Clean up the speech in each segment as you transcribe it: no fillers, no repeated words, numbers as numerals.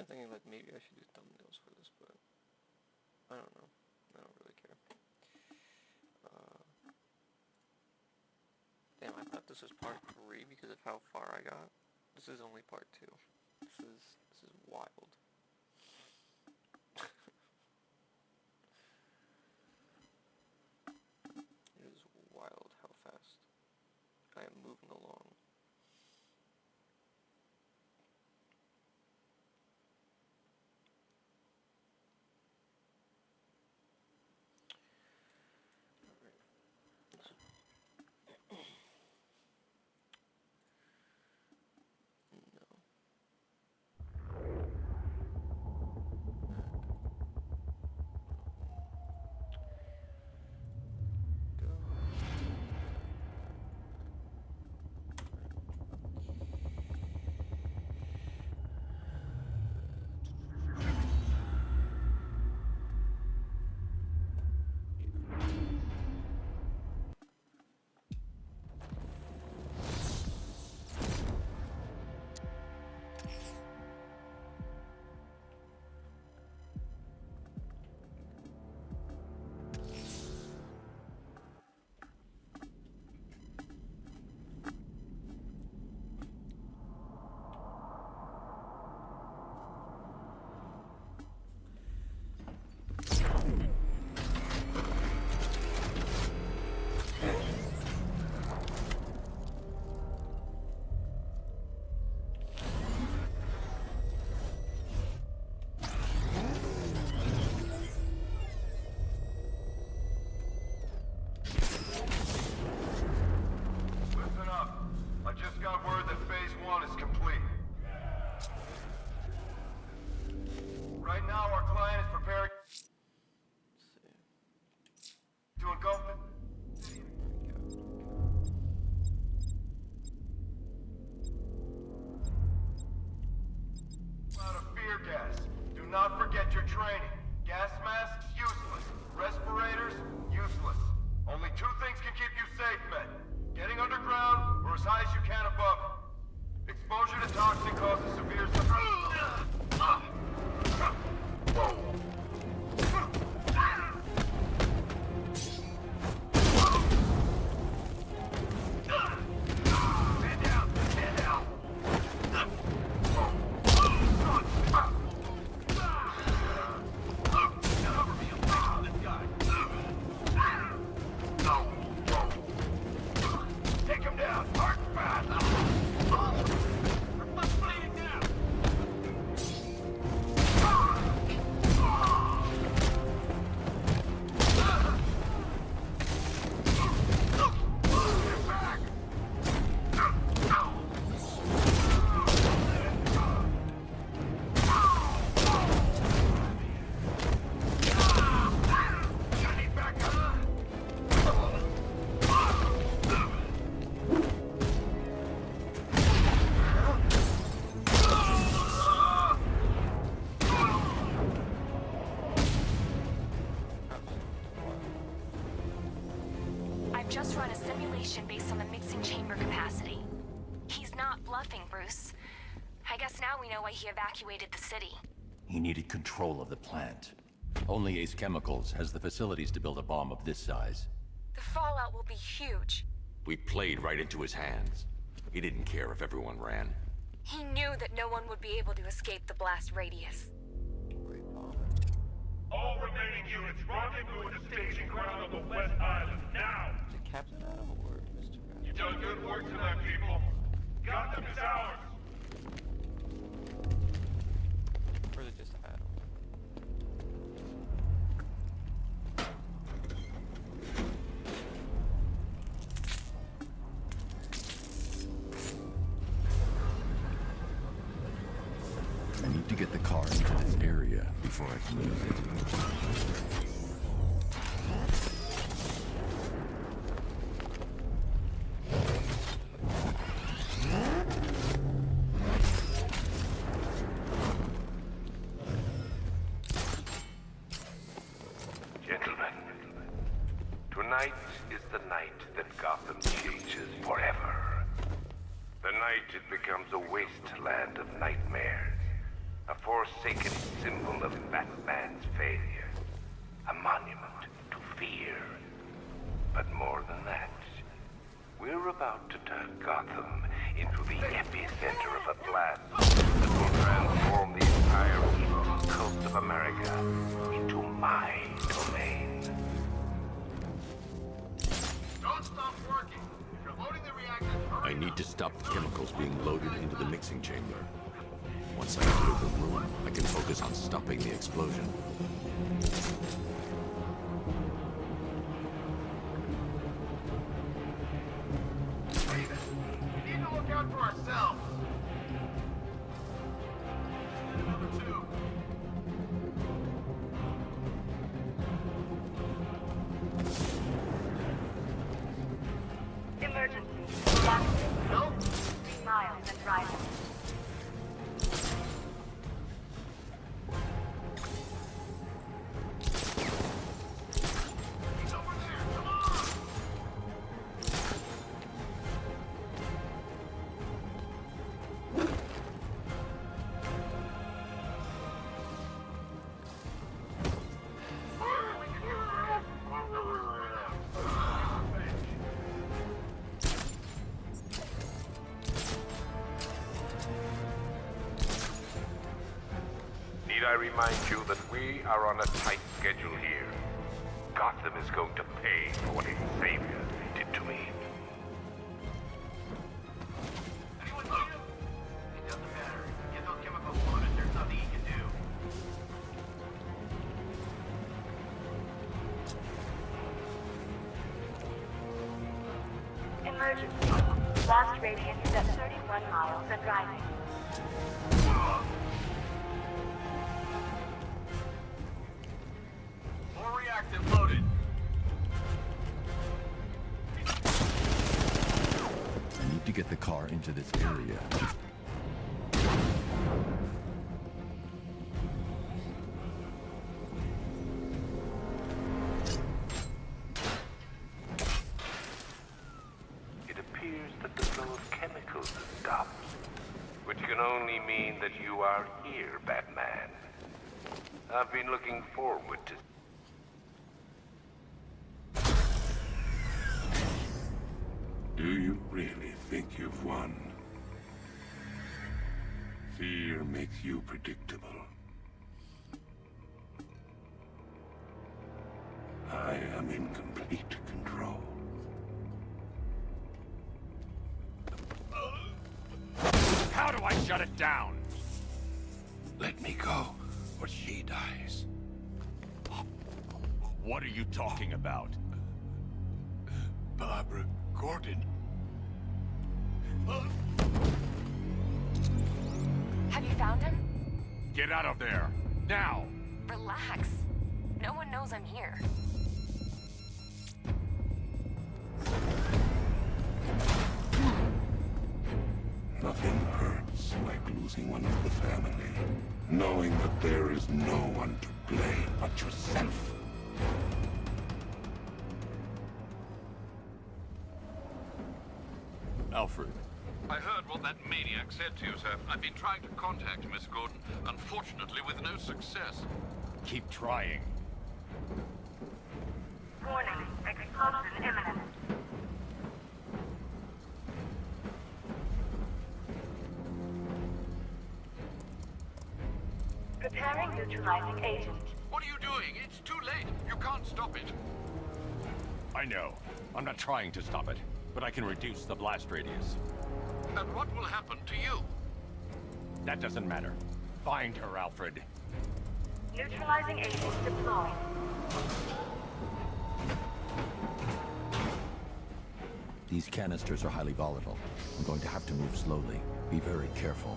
of thinking like maybe I should do thumbnails for this, but I don't know. I don't really care. Damn, I thought this was part 3 because of how far I got. This is only part 2. This is wild. It is wild how fast I am moving along. Training. Gas masks, useless. Respirators, useless. Only two things can keep you safe, men. Getting underground, or as high as you can above it. Exposure to toxin causes severe just run a simulation based on the mixing chamber capacity. He's not bluffing, Bruce. I guess now we know why he evacuated the city. He needed control of the plant. Only Ace Chemicals has the facilities to build a bomb of this size. The fallout will be huge. We played right into his hands. He didn't care if everyone ran. He knew that no one would be able to escape the blast radius. All remaining units rendezvous at the staging ground on the West Island, now! Is it Captain Adam or Mr. Adam? You've done good work tonight, people. Gotham is ours! Or is it just Adam? I need to get the car into this area before I can use it. Gentlemen, tonight is the night that Gotham changes forever. The night it becomes a wasteland of nightmares. A forsaken symbol of Batman's failure. A monument to fear. But more than that, we're about to turn Gotham into the epicenter of a blast that will transform the entire east coast of America into my domain. Don't stop working. If you're loading the reactors, hurry I need up. to stop the chemicals being loaded into the mixing chamber. Once I clear the room, I can focus on stopping the explosion. Raven, we need to look out for ourselves. Number 2. Emergency. Last Nope. 3 miles and rising. He's over there. Come on. Need I remind you that we are on a tight schedule here? Gotham is going to pay for what its savior did to me. Anyone see him? It doesn't matter. Get those chemicals loaded. There's nothing he can do. Emergency. Blast radius is at 31 miles and rising. More reactive loaded. I need to get the car into this area. It appears that the flow of chemicals has stopped, which can only mean that you are here, Batman. I've been looking forward to... Do you really think you've won? Fear makes you predictable. I am in complete control. How do I shut it down? Let me go, or she dies. What are you talking about? Barbara Gordon. Have you found him? Get out of there! Now! Relax. No one knows I'm here. Nothing hurts like losing one of the family. Knowing that there is no one to blame but yourself. Alfred, I heard what that maniac said to you, sir. I've been trying to contact Miss Gordon, unfortunately with no success. Keep trying. Warning. Explosion imminent. Preparing neutralizing agent. What are you doing? It's too late. You can't stop it. I know. I'm not trying to stop it, but I can reduce the blast radius. And what will happen to you? That doesn't matter. Find her, Alfred. Neutralizing agent deployed. these canisters are highly volatile. I'm going to have to move slowly. Be very careful.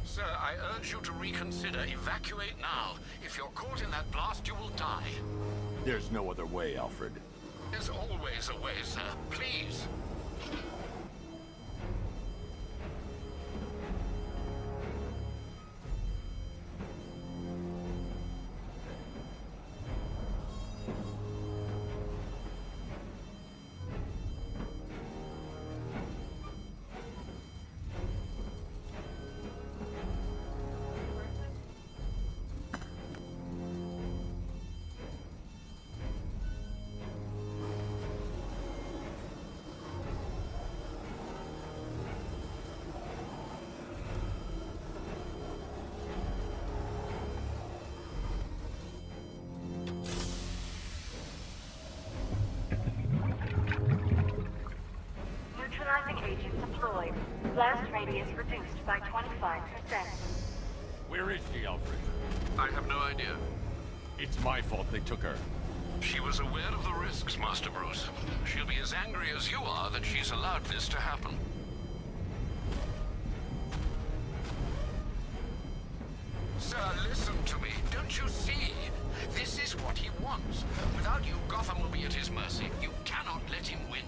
Sir, I urge you to reconsider. Evacuate now. If you're caught in that blast, you will die. There's no other way, Alfred. There's always a way, sir. Please. deployed. Blast radius reduced by 25%. Where is she, Alfred? I have no idea. It's my fault they took her. She was aware of the risks, Master Bruce. She'll be as angry as you are that she's allowed this to happen. Sir, listen to me. Don't you see? This is what he wants. Without you, Gotham will be at his mercy. You cannot let him win.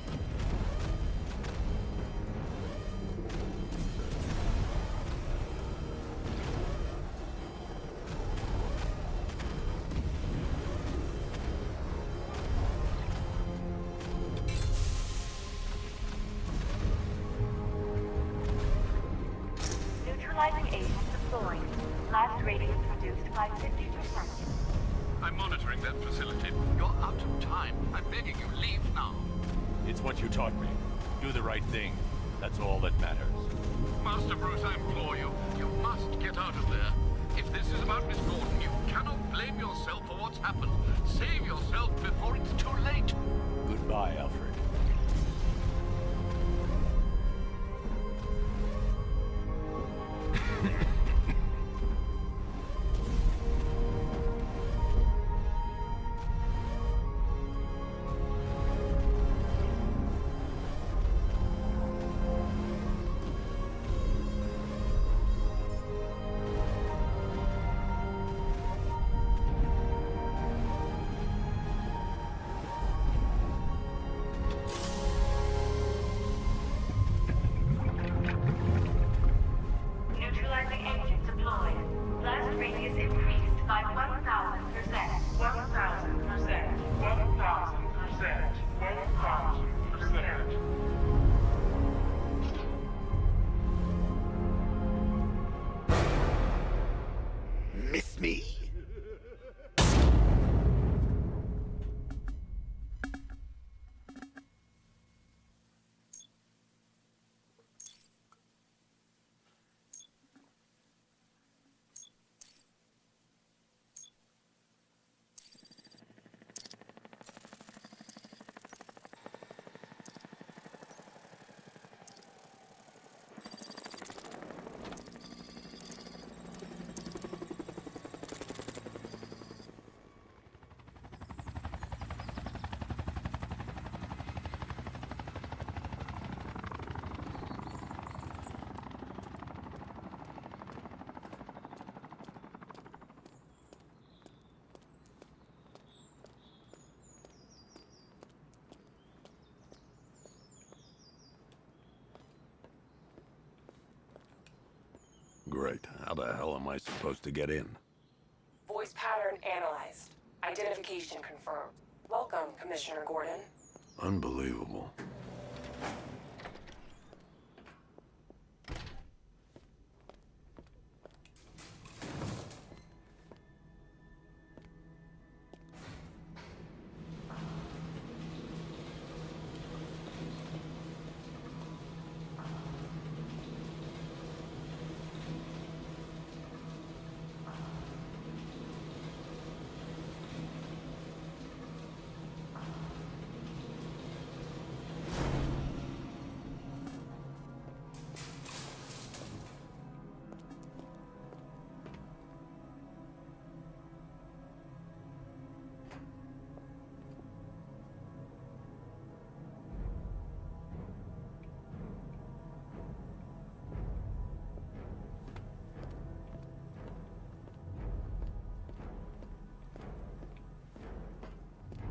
Neutralizing agent deployed. Blast radius reduced by 50%. I'm monitoring that facility. You're out of time. I'm begging you, leave now. It's what you taught me. Do the right thing. That's all that matters. Master Bruce, I implore you. You must get out of there. If this is about Miss Gordon, you cannot blame yourself for what's happened. Save yourself before it's too late. Goodbye, Alfred. Neutralizing agent deployed. Blast radius increased by 1,000%. 1,000%. 1,000%. 1,000%. Miss me? Great. How the hell am I supposed to get in? Voice pattern analyzed. Identification confirmed. Welcome, Commissioner Gordon. Unbelievable.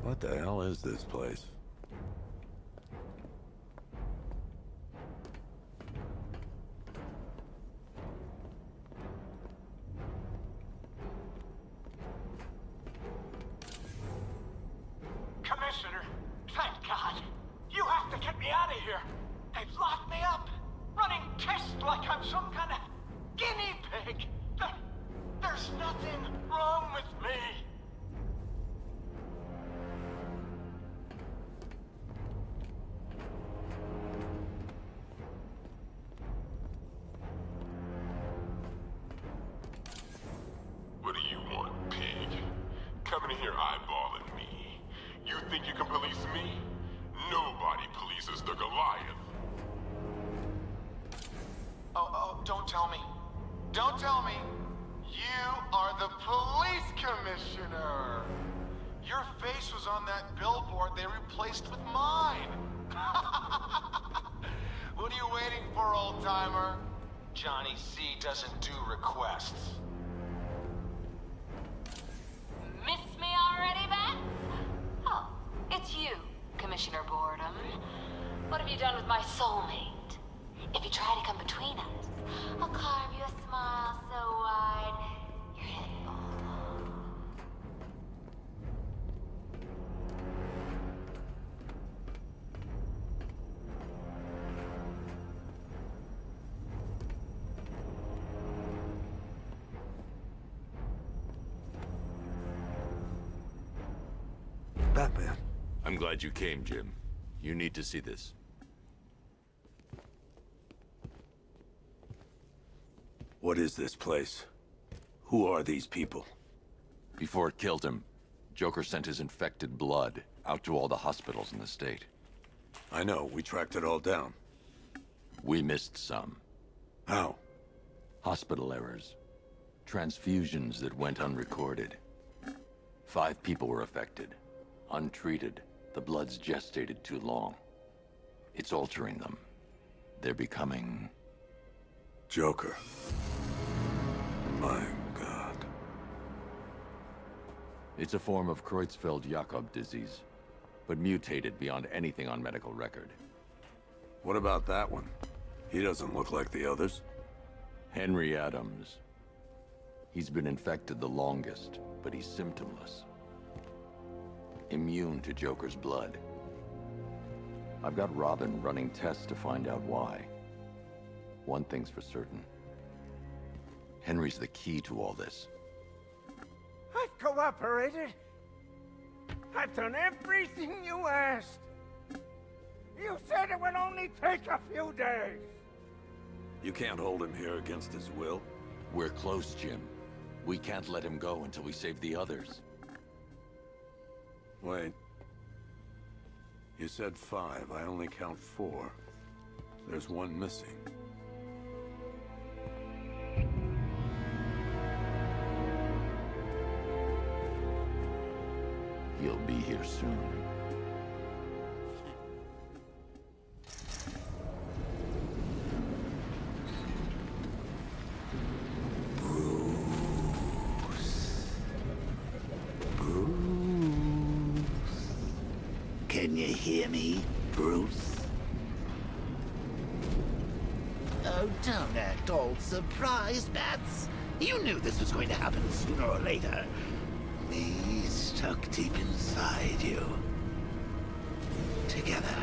What the hell is this place? Commissioner, thank God. You have to get me out of here. They've locked me up, running tests like I'm some kind of guinea pig. There's nothing wrong with me. What do you want, pig? Coming in here eyeballing me. You think you can police me? Nobody polices the Goliath. Don't tell me. Don't tell me. You are the police commissioner. Your face was on that billboard they replaced with mine. What are you waiting for, old-timer? Johnny C doesn't do requests. Miss me already, Bats? Oh, it's you, Commissioner Boredom. What have you done with my soulmate? If you try to come between us, I'll carve you a smile so wide, your head falls off. Batman. I'm glad you came, Jim. You need to see this. What is this place? Who are these people? Before it killed him, Joker sent his infected blood out to all the hospitals in the state. I know, we tracked it all down. We missed some. How? Hospital errors. Transfusions that went unrecorded. 5 people were affected. Untreated, the blood's gestated too long. It's altering them. They're becoming... Joker. My God. It's a form of Creutzfeldt-Jakob disease, but mutated beyond anything on medical record. What about that one? He doesn't look like the others. Henry Adams. He's been infected the longest, but he's symptomless. Immune to Joker's blood. I've got Robin running tests to find out why. One thing's for certain. Henry's the key to all this. I've cooperated. I've done everything you asked. You said it would only take a few days. You can't hold him here against his will. We're close, Jim. We can't let him go until we save the others. Wait. You said 5. I only count 4. There's one missing. He'll be here soon. Can you hear me, Bruce? Oh, don't act all surprised, Bats. You knew this was going to happen sooner or later. Me stuck deep inside you. Together,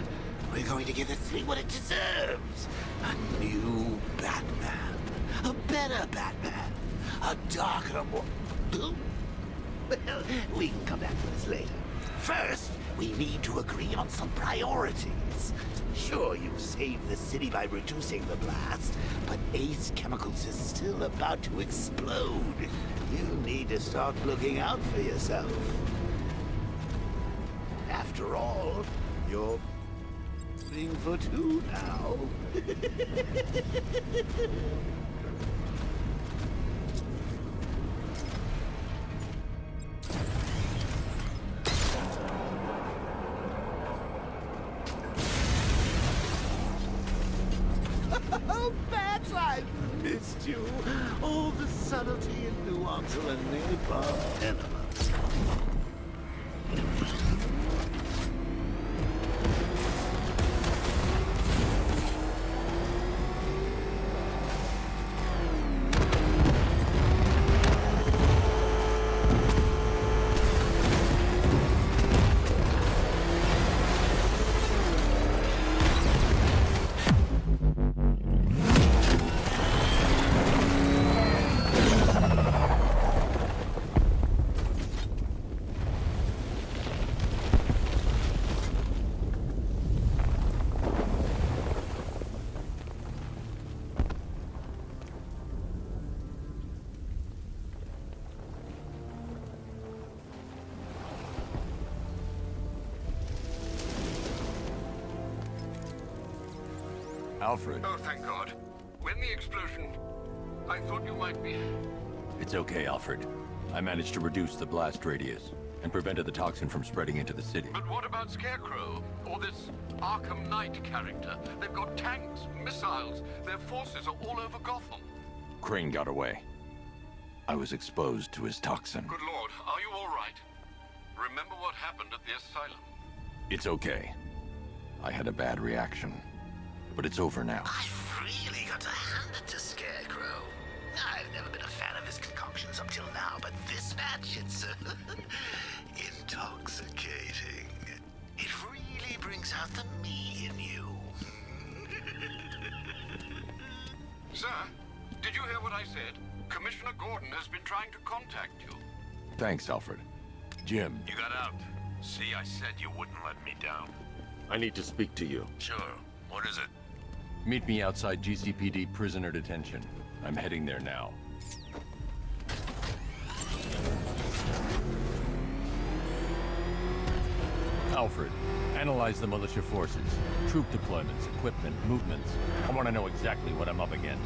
we're going to give this city what it deserves. A new Batman. A better Batman. A darker, more... Well, we can come back to this later. First, we need to agree on some priorities. Sure, you saved the city by reducing the blast, but Ace Chemicals is still about to explode. You need to start looking out for yourself. After all, you're thing for 2 now. Oh, Bats, I missed you. All the subtlety and nuance of a napalm enema. Alfred. Oh, thank God. When the explosion... I thought you might be... It's okay, Alfred. I managed to reduce the blast radius and prevented the toxin from spreading into the city. But what about Scarecrow? Or this Arkham Knight character? They've got tanks, missiles. Their forces are all over Gotham. Crane got away. I was exposed to his toxin. Good Lord, are you all right? Remember what happened at the asylum? It's okay. I had a bad reaction. But it's over now. I've really got to hand it to Scarecrow. I've never been a fan of his concoctions up till now, but this match, it's intoxicating. It really brings out the me in you. Sir, did you hear what I said? Commissioner Gordon has been trying to contact you. Thanks, Alfred. Jim. You got out. See, I said you wouldn't let me down. I need to speak to you. Sure. What is it? Meet me outside GCPD prisoner detention. I'm heading there now. Alfred, analyze the militia forces, troop deployments, equipment, movements. I want to know exactly what I'm up against.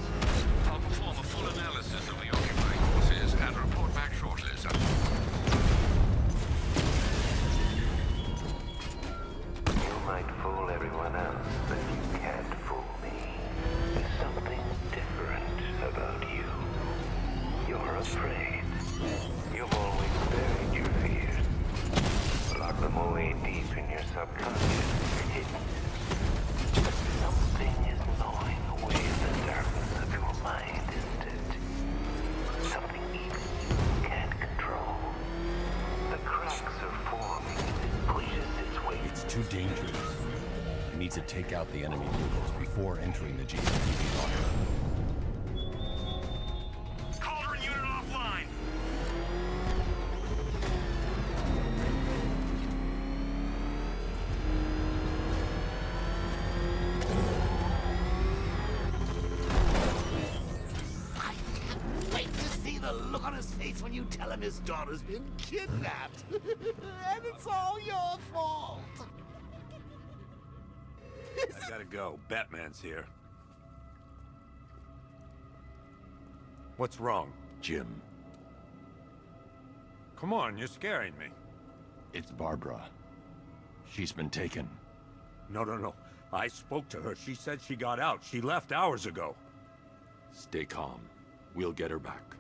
I'll perform a full analysis of the occupying forces and report back shortly, sir. You might fool everyone else, but you can't fool me. There's something different about you. You're afraid. You've always buried your fears. Lock them away deep in your subconscious, hidden. But something is gnawing away in the darkness of your mind, isn't it? Something even you can't control. The cracks are forming as it pushes its way. It's too dangerous. I need to take out the enemy vehicles before entering the GCPD locker. Calder unit offline! I can't wait to see the look on his face when you tell him his daughter's been kidnapped. And it's all your fault. I gotta go. Batman's here. What's wrong? Jim. Come on, you're scaring me. It's Barbara. She's been taken. No. I spoke to her. She said she got out. She left hours ago. Stay calm. We'll get her back.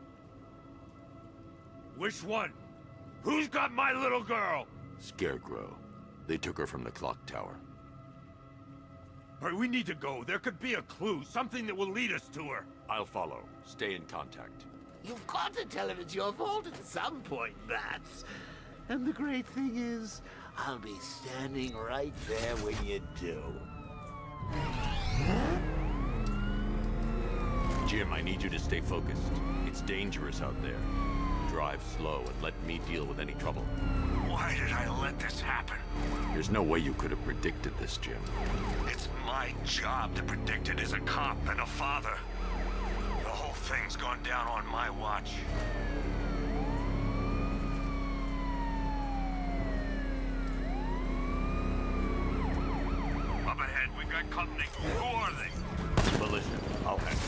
Which one? Who's got my little girl? Scarecrow. They took her from the clock tower. All right, we need to go. There could be a clue, something that will lead us to her. I'll follow. Stay in contact. You've got to tell him it's your fault at some point, Bats. And the great thing is, I'll be standing right there when you do. Jim, I need you to stay focused. It's dangerous out there. Drive slow and let me deal with any trouble. Why did I let this happen? There's no way you could have predicted this, Jim. It's my job to predict it as a cop and a father. The whole thing's gone down on my watch. Up ahead, we've got company. Who are they? Militia. I'll handle it.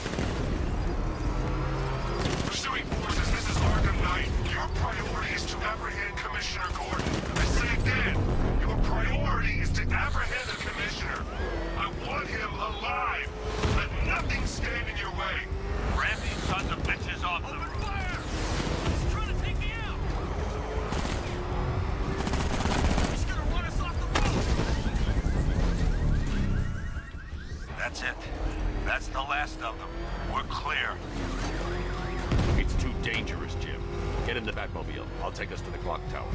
Pursuing forces, this is Arkham Knight. Your priority is to apprehend Commissioner Gordon. I say again, your priority is to apprehend the Commissioner. I want him alive. Let nothing stand in your way. Grab these sons of bitches off the roof. Fire! He's trying to take me out! He's gonna run us off the roof! That's it. That's the last of them. We're clear. It's too dangerous, Jim. Get in the Batmobile. I'll take us to the clock tower.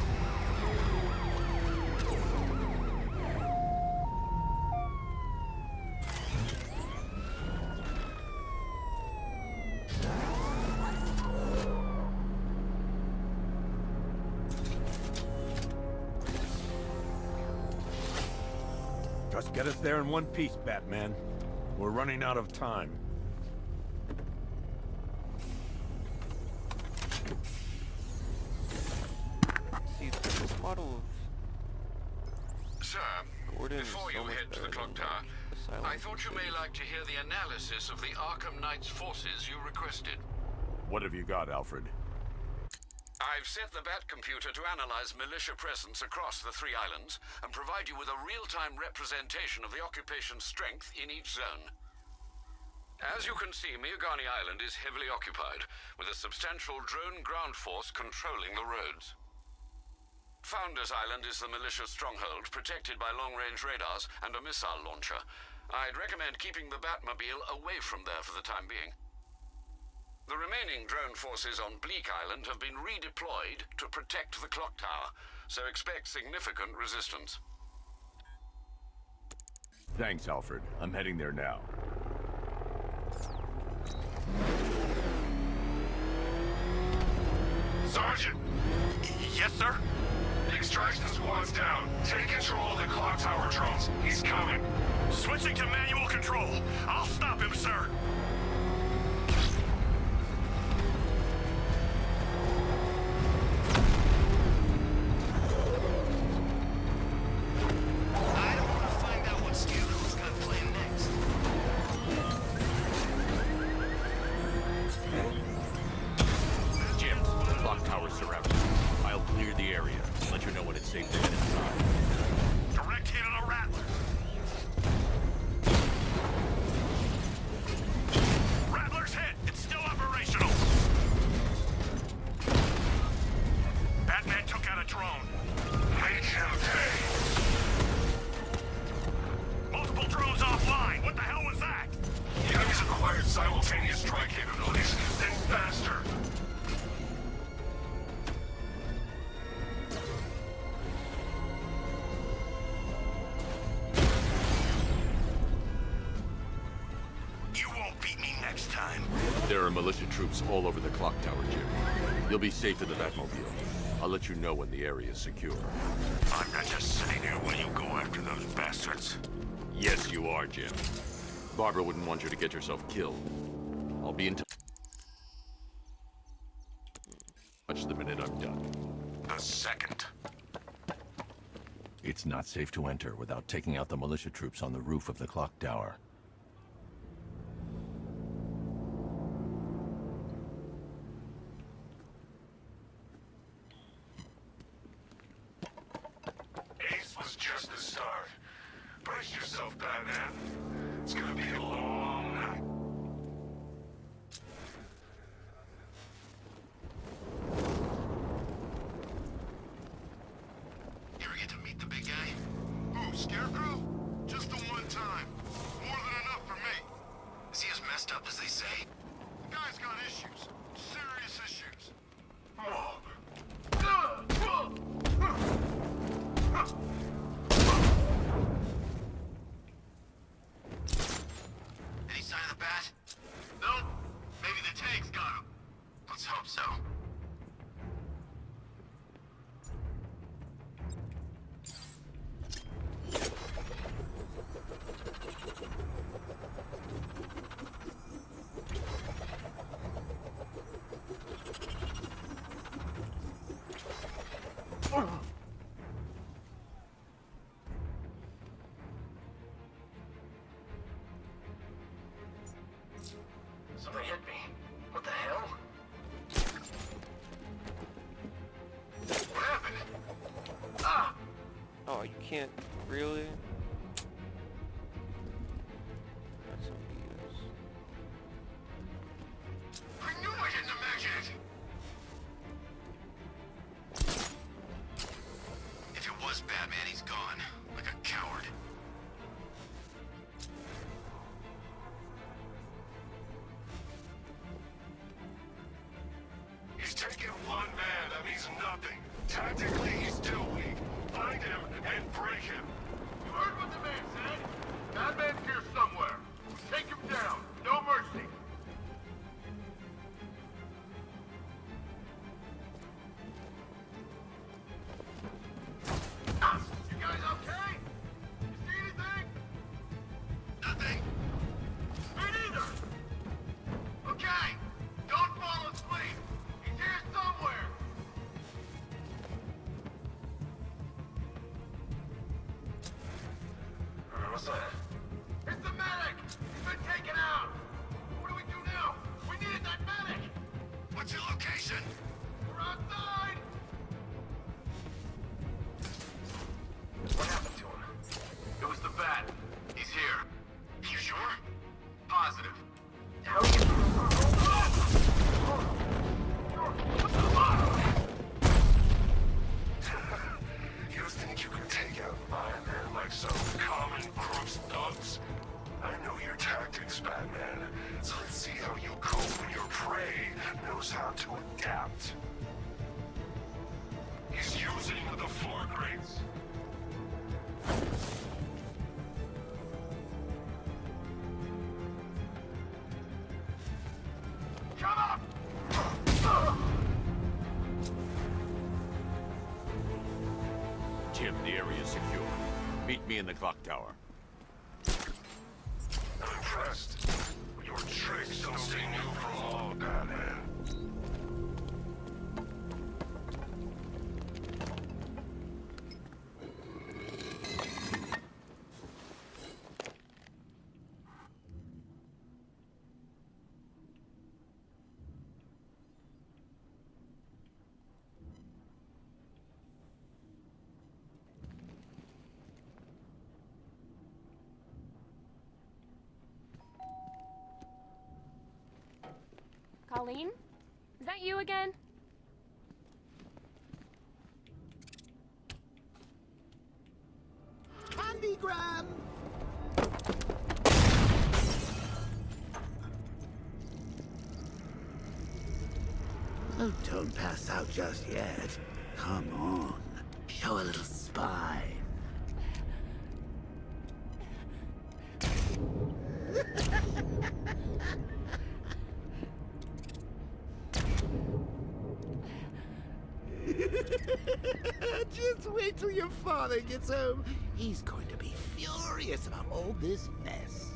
Just get us there in one piece, Batman. We're running out of time. See, this model Sir, of Gordon is before so you much head to the better clock than tower, this I thought you may like to hear the analysis of the Arkham Knight's forces you requested. What have you got, Alfred? I've set the Bat computer to analyze militia presence across the 3 islands and provide you with a real-time representation of the occupation's strength in each zone. As you can see, Miagani Island is heavily occupied, with a substantial drone ground force controlling the roads. Founders Island is the militia stronghold, protected by long-range radars and a missile launcher. I'd recommend keeping the Batmobile away from there for the time being. The remaining drone forces on Bleak Island have been redeployed to protect the clock tower, so expect significant resistance. Thanks, Alfred. I'm heading there now. Sergeant! Yes, sir? The extraction squad's down. Take control of the clock tower drones. He's coming. Switching to manual control. I'll stop him, sir. I don't want to find out what Scarecrow's gonna play next. Jim, the clock tower's surrounded. I'll clear the area. Let you know when it's safe to head inside. Direct hit on a Rattler. Rattler's hit. It's still operational. Batman took out a drone. Make him pay. Multiple drones offline. What the hell was that? The enemies acquired simultaneous strike capabilities. Then faster. You won't beat me next time. There are militia troops all over the clock tower, Jim. You'll be safe in the Batmobile. I'll let you know when the area is secure. I'm not just sitting here while you go after those bastards. Yes, you are, Jim. Barbara wouldn't want you to get yourself killed. I'll be in touch the minute I'm done. The second. It's not safe to enter without taking out the militia troops on the roof of the clock tower. Ace was just the start. Brace yourself, Batman. It's gonna be a long night. You ever get to meet the big guy? Who, Scarecrow? Just the one time. More than enough for me. Is he as messed up as they say? The guy's got issues. Serious issues. Any sign of the bat? Nope. Maybe the tank's got him. Let's hope so. Something hit me. What the hell? What happened? Ah! Oh, you can't really? That's some BS. I knew I didn't imagine it! If it was Batman, he's gone. Like a coward. He's taken one man. That means nothing. Tactically, he's still weak. Find him and break him. You heard what the man said? Batman's here somewhere. Take him down. No mercy. You guys okay? You see anything? Nothing. Me neither. Okay. Don't fall asleep. He's here somewhere. knows how to adapt. He's using the floor grates. Come up! Jim, the area is secure. Meet me in the clock tower. I'm impressed. But your tricks don't stay new for long, Batman. Colleen? Is that you again? Candygram! Oh, don't pass out just yet. Come on. Show a little spine. Just wait till your father gets home. He's going to be furious about all this mess.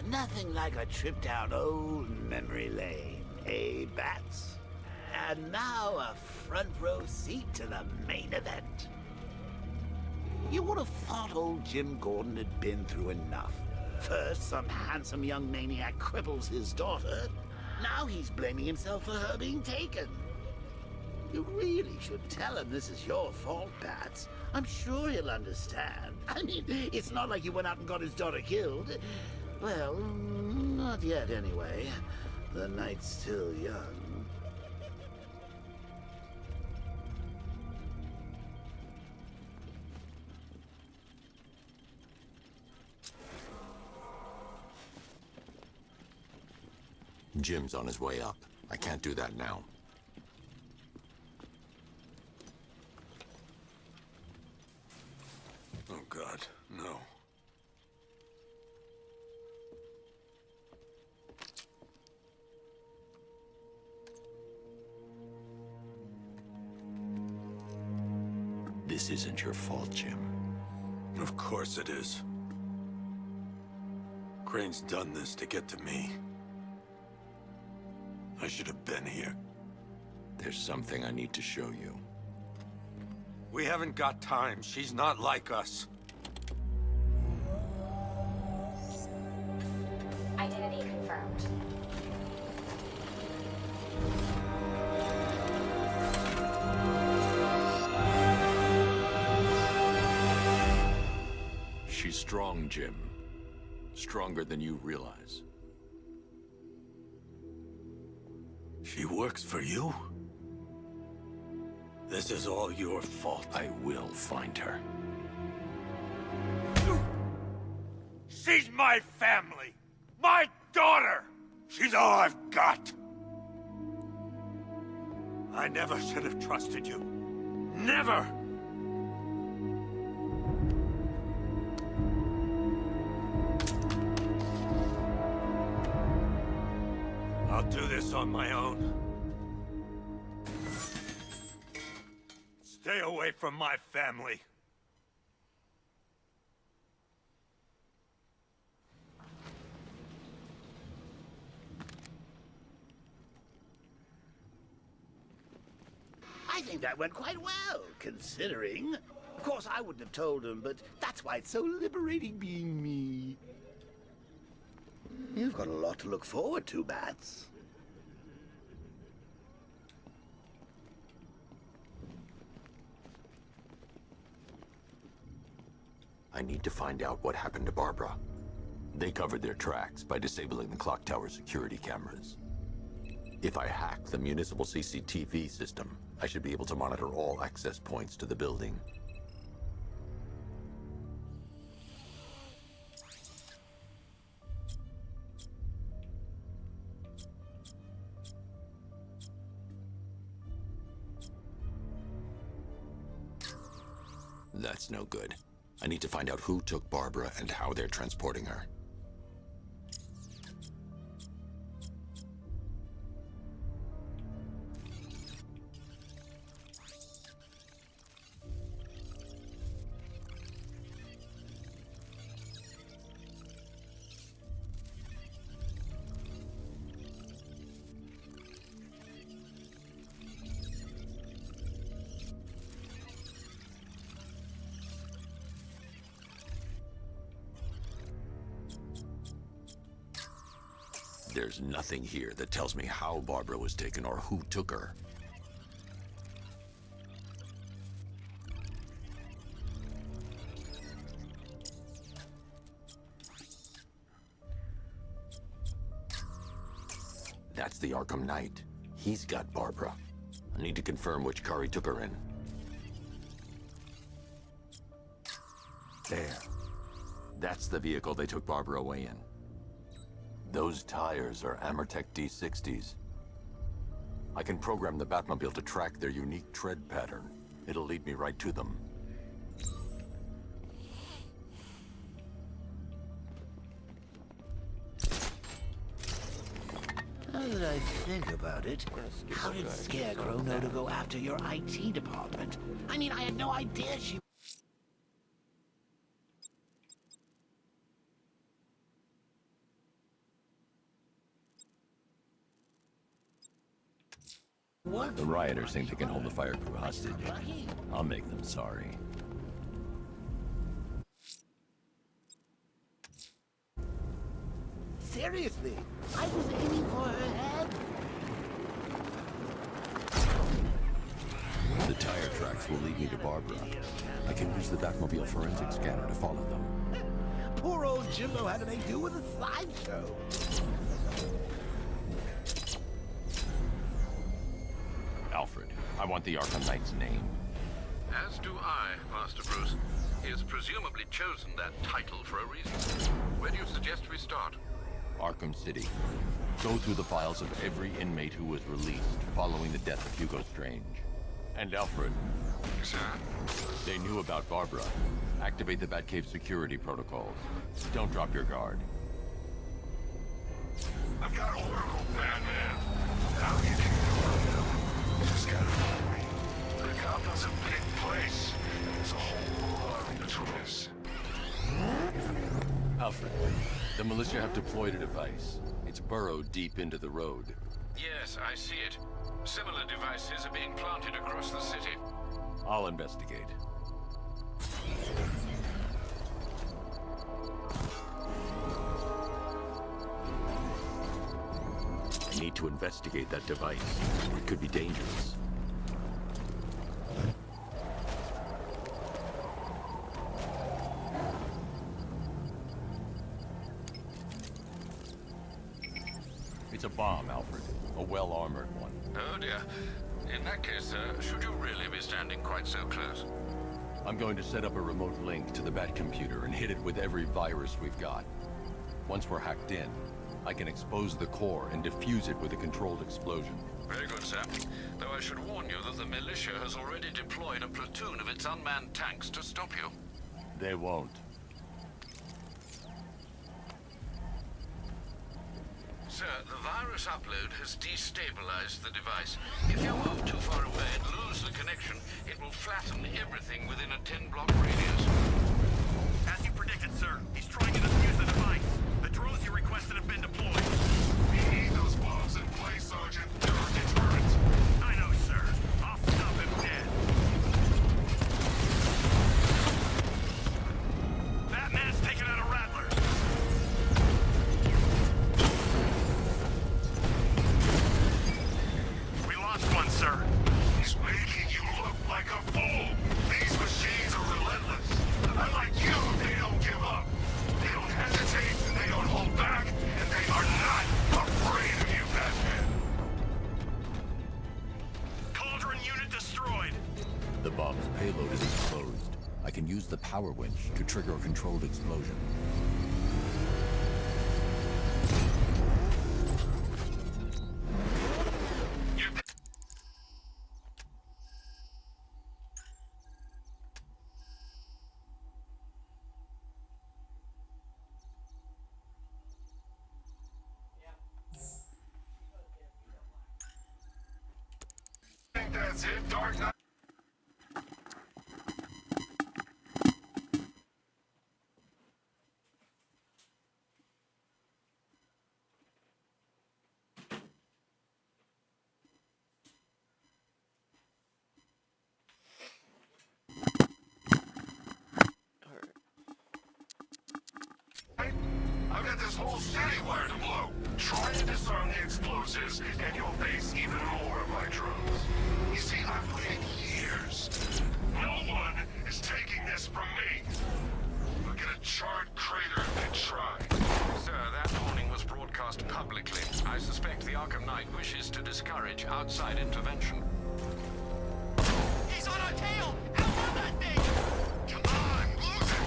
Nothing like a trip down old memory lane, eh, Bats? And now a front row seat to the main event. You would have thought old Jim Gordon had been through enough. First, some handsome young maniac cripples his daughter. Now he's blaming himself for her being taken. You really should tell him this is your fault, Bats. I'm sure he'll understand. I mean, it's not like you went out and got his daughter killed. Well, not yet anyway. The night's still young. Jim's on his way up. I can't do that now. Oh, God, no. This isn't your fault, Jim. Of course it is. Crane's done this to get to me. I should have been here. There's something I need to show you. We haven't got time. She's not like us. Identity confirmed. She's strong, Jim. Stronger than you realize. She works for you? This is all your fault. I will find her. She's my family! My daughter! She's all I've got! I never should have trusted you. Never! I'll do this on my own. Stay away from my family. I think that went quite well, considering. Of course, I wouldn't have told him, but that's why it's so liberating being me. You've got a lot to look forward to, Bats. I need to find out what happened to Barbara. They covered their tracks by disabling the clock tower security cameras. If I hack the municipal CCTV system, I should be able to monitor all access points to the building. That's no good. I need to find out who took Barbara and how they're transporting her. There's nothing here that tells me how Barbara was taken or who took her. That's the Arkham Knight. He's got Barbara. I need to confirm which car he took her in. There. That's the vehicle they took Barbara away in. Those tires are Amertech D60s. I can program the Batmobile to track their unique tread pattern. It'll lead me right to them. Now that I think about it, how did Scarecrow know to go after your IT department? I mean, I had no idea she... The rioters think they can hold the fire crew hostage. I'll make them sorry. Seriously, I was aiming for her head. The tire tracks will lead me to Barbara. I can use the Batmobile forensic scanner to follow them. Poor old Jimbo had to make do with a slideshow. Alfred, I want the Arkham Knight's name. As do I, Master Bruce. He has presumably chosen that title for a reason. Where do you suggest we start? Arkham City. Go through the files of every inmate who was released following the death of Hugo Strange. And Alfred. Sir? They knew about Barbara. Activate the Batcave security protocols. Don't drop your guard. I've got Oracle, Batman. Now you can do it. Just gotta find me. The Gotham's a big place, and there's a whole lot in between us. Alfred, the militia have deployed a device. It's burrowed deep into the road. Yes, I see it. Similar devices are being planted across the city. I'll investigate. I need to investigate that device. It could be dangerous. It's a bomb, Alfred. A well-armored one. Oh dear. In that case, should you really be standing quite so close? I'm going to set up a remote link to the Batcomputer and hit it with every virus we've got. Once we're hacked in, I can expose the core and defuse it with a controlled explosion. Very good, sir. Though I should warn you that the militia has already deployed a platoon of its unmanned tanks to stop you. They won't. Sir, the virus upload has destabilized the device. If you move too far away and lose the connection, it will flatten everything within a 10-block radius. As you predicted, sir, he's trying to defuse the device. The drones you requested have been deployed. We need those bombs in place, Sergeant. They're a deterrent. I know, sir. I'll stop him dead. Batman's taken out a Rattler. We lost one, sir. He's making you look like a fool. These machines are relentless. Unlike you, they can use the power winch to trigger a controlled explosion. That's it, Dark Knight. I've got this whole city wired to blow. Try to disarm the explosives, and you'll face even more of my drones. You see, I've waited years. No one is taking this from me. I'll get a charred crater if they try. Sir, that warning was broadcast publicly. I suspect the Arkham Knight wishes to discourage outside intervention. He's on our tail! Outrun that thing! Come on, lose it!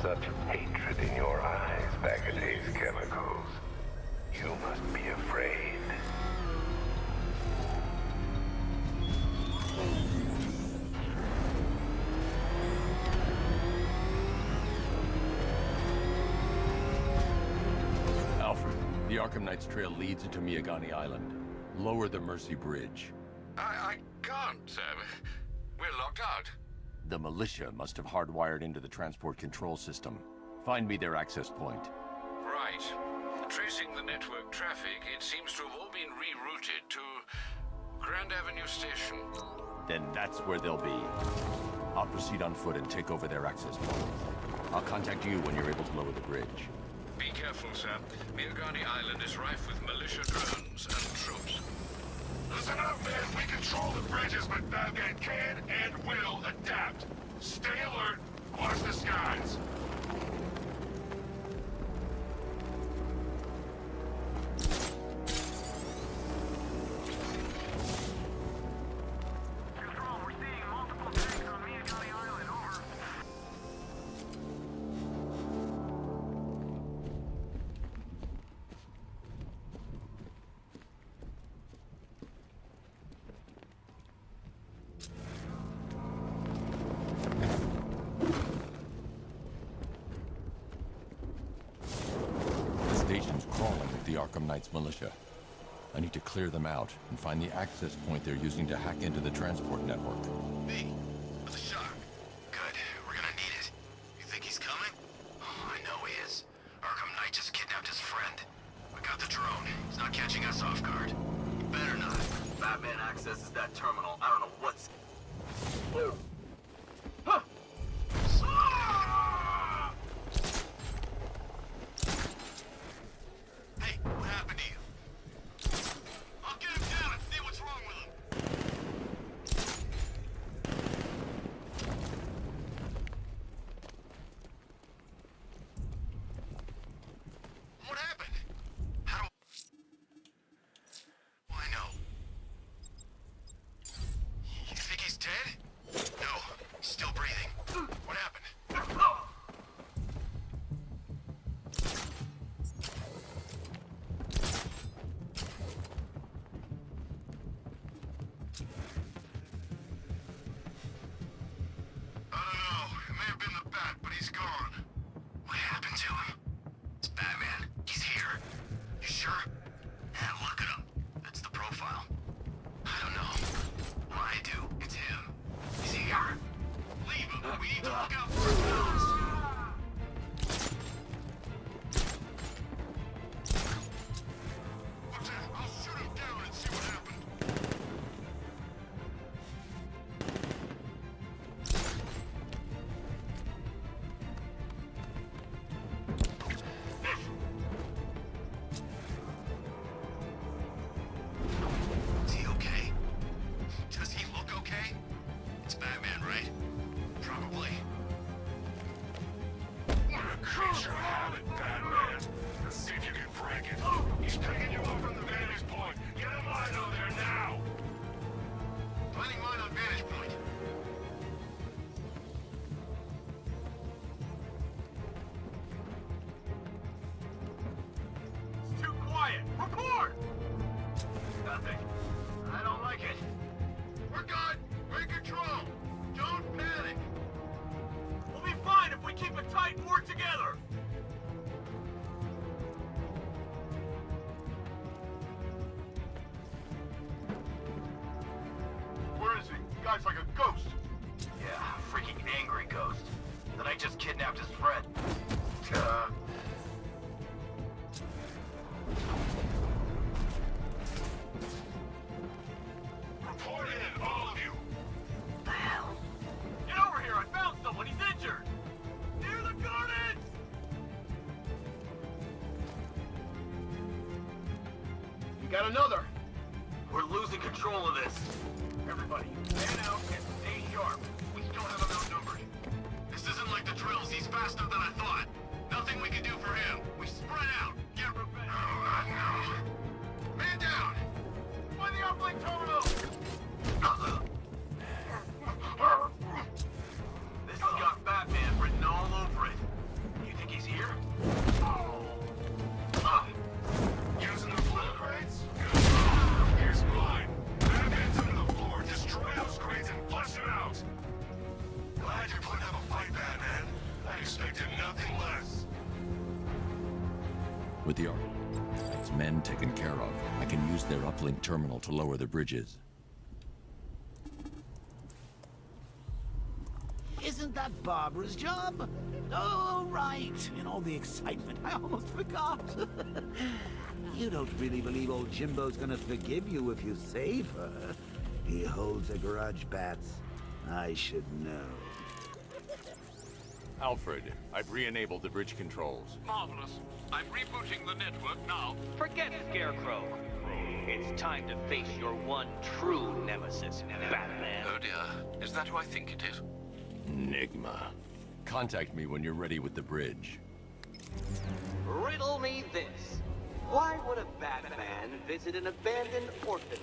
Such hatred in your eyes, Bagadae's chemicals. You must be afraid. Alfred, the Arkham Knight's trail leads into Miyagani Island. Lower the Mercy Bridge. I can't, sir. We're locked out. The militia must have hardwired into the transport control system. Find me their access point. Right. Tracing the network traffic, it seems to have all been rerouted to Grand Avenue Station. Then that's where they'll be. I'll proceed on foot and take over their access point. I'll contact you when you're able to lower the bridge. Be careful, sir. Miyagani Island is rife with militia drones and troops. Listen up, man. We control the bridges, but Batman can and will adapt. Stay alert. Watch the skies. Control, we're seeing multiple tanks on Miyagani Island. Over. The station's crawling with the Arkham Knight's militia. I need to clear them out and find the access point they're using to hack into the transport network. B, with a shock. Good. We're gonna need it. You think he's coming? Oh, I know he is. Arkham Knight just kidnapped his friend. We got the drone. He's not catching us off guard. He better not. Batman accesses that terminal. I don't know what's... Hey, what happened to you? I'll get him down and see what's wrong with him. What happened? How do I know? You think he's dead? No, he's still breathing. What happened? I don't know. It may have been the bat, but he's gone. What happened to him? It's Batman. He's here. You sure? Yeah, look at him. That's the profile. I don't know. Well, I do. It's him. He's here. Leave him. We need to look out for ourselves. What's that? I'll shoot him down and see what happened. Quiet! Report! Nothing. I don't like it. We're good. We're in control. Don't panic. We'll be fine if we keep it tight and work together. Where is he? Guy's like a ghost. Yeah, freaking angry ghost. That I just kidnapped his friend. Report in, all of you. The hell? Get over here! I found someone! He's injured! Near the gardens! You got another! We're losing control of this. Everybody, man out and stay sharp. We still have him outnumbered. This isn't like the drills. He's faster than I thought. Nothing we can do for him. We spread out. Get revenge. Oh, no. Man down. Find the uplink terminal! This has got Batman written all over it. You think he's here? Using the floor crates? Here's mine. Batman's under the floor. Destroy those crates and flush him out. Glad you're putting up a fight, Batman. I expected nothing less. With the Arkham Knight's men taken care of, I can use their uplink terminal to lower the bridges. Isn't that Barbara's job? Oh, right. In all the excitement, I almost forgot. You don't really believe old Jimbo's gonna forgive you if you save her. He holds a grudge, Bats. I should know. Alfred, I've re-enabled the bridge controls. Marvelous. I'm rebooting the network now. Forget Scarecrow. It's time to face your one true nemesis, Batman. Oh dear. Is that who I think it is? Enigma. Contact me when you're ready with the bridge. Riddle me this. Why would a Batman visit an abandoned orphanage?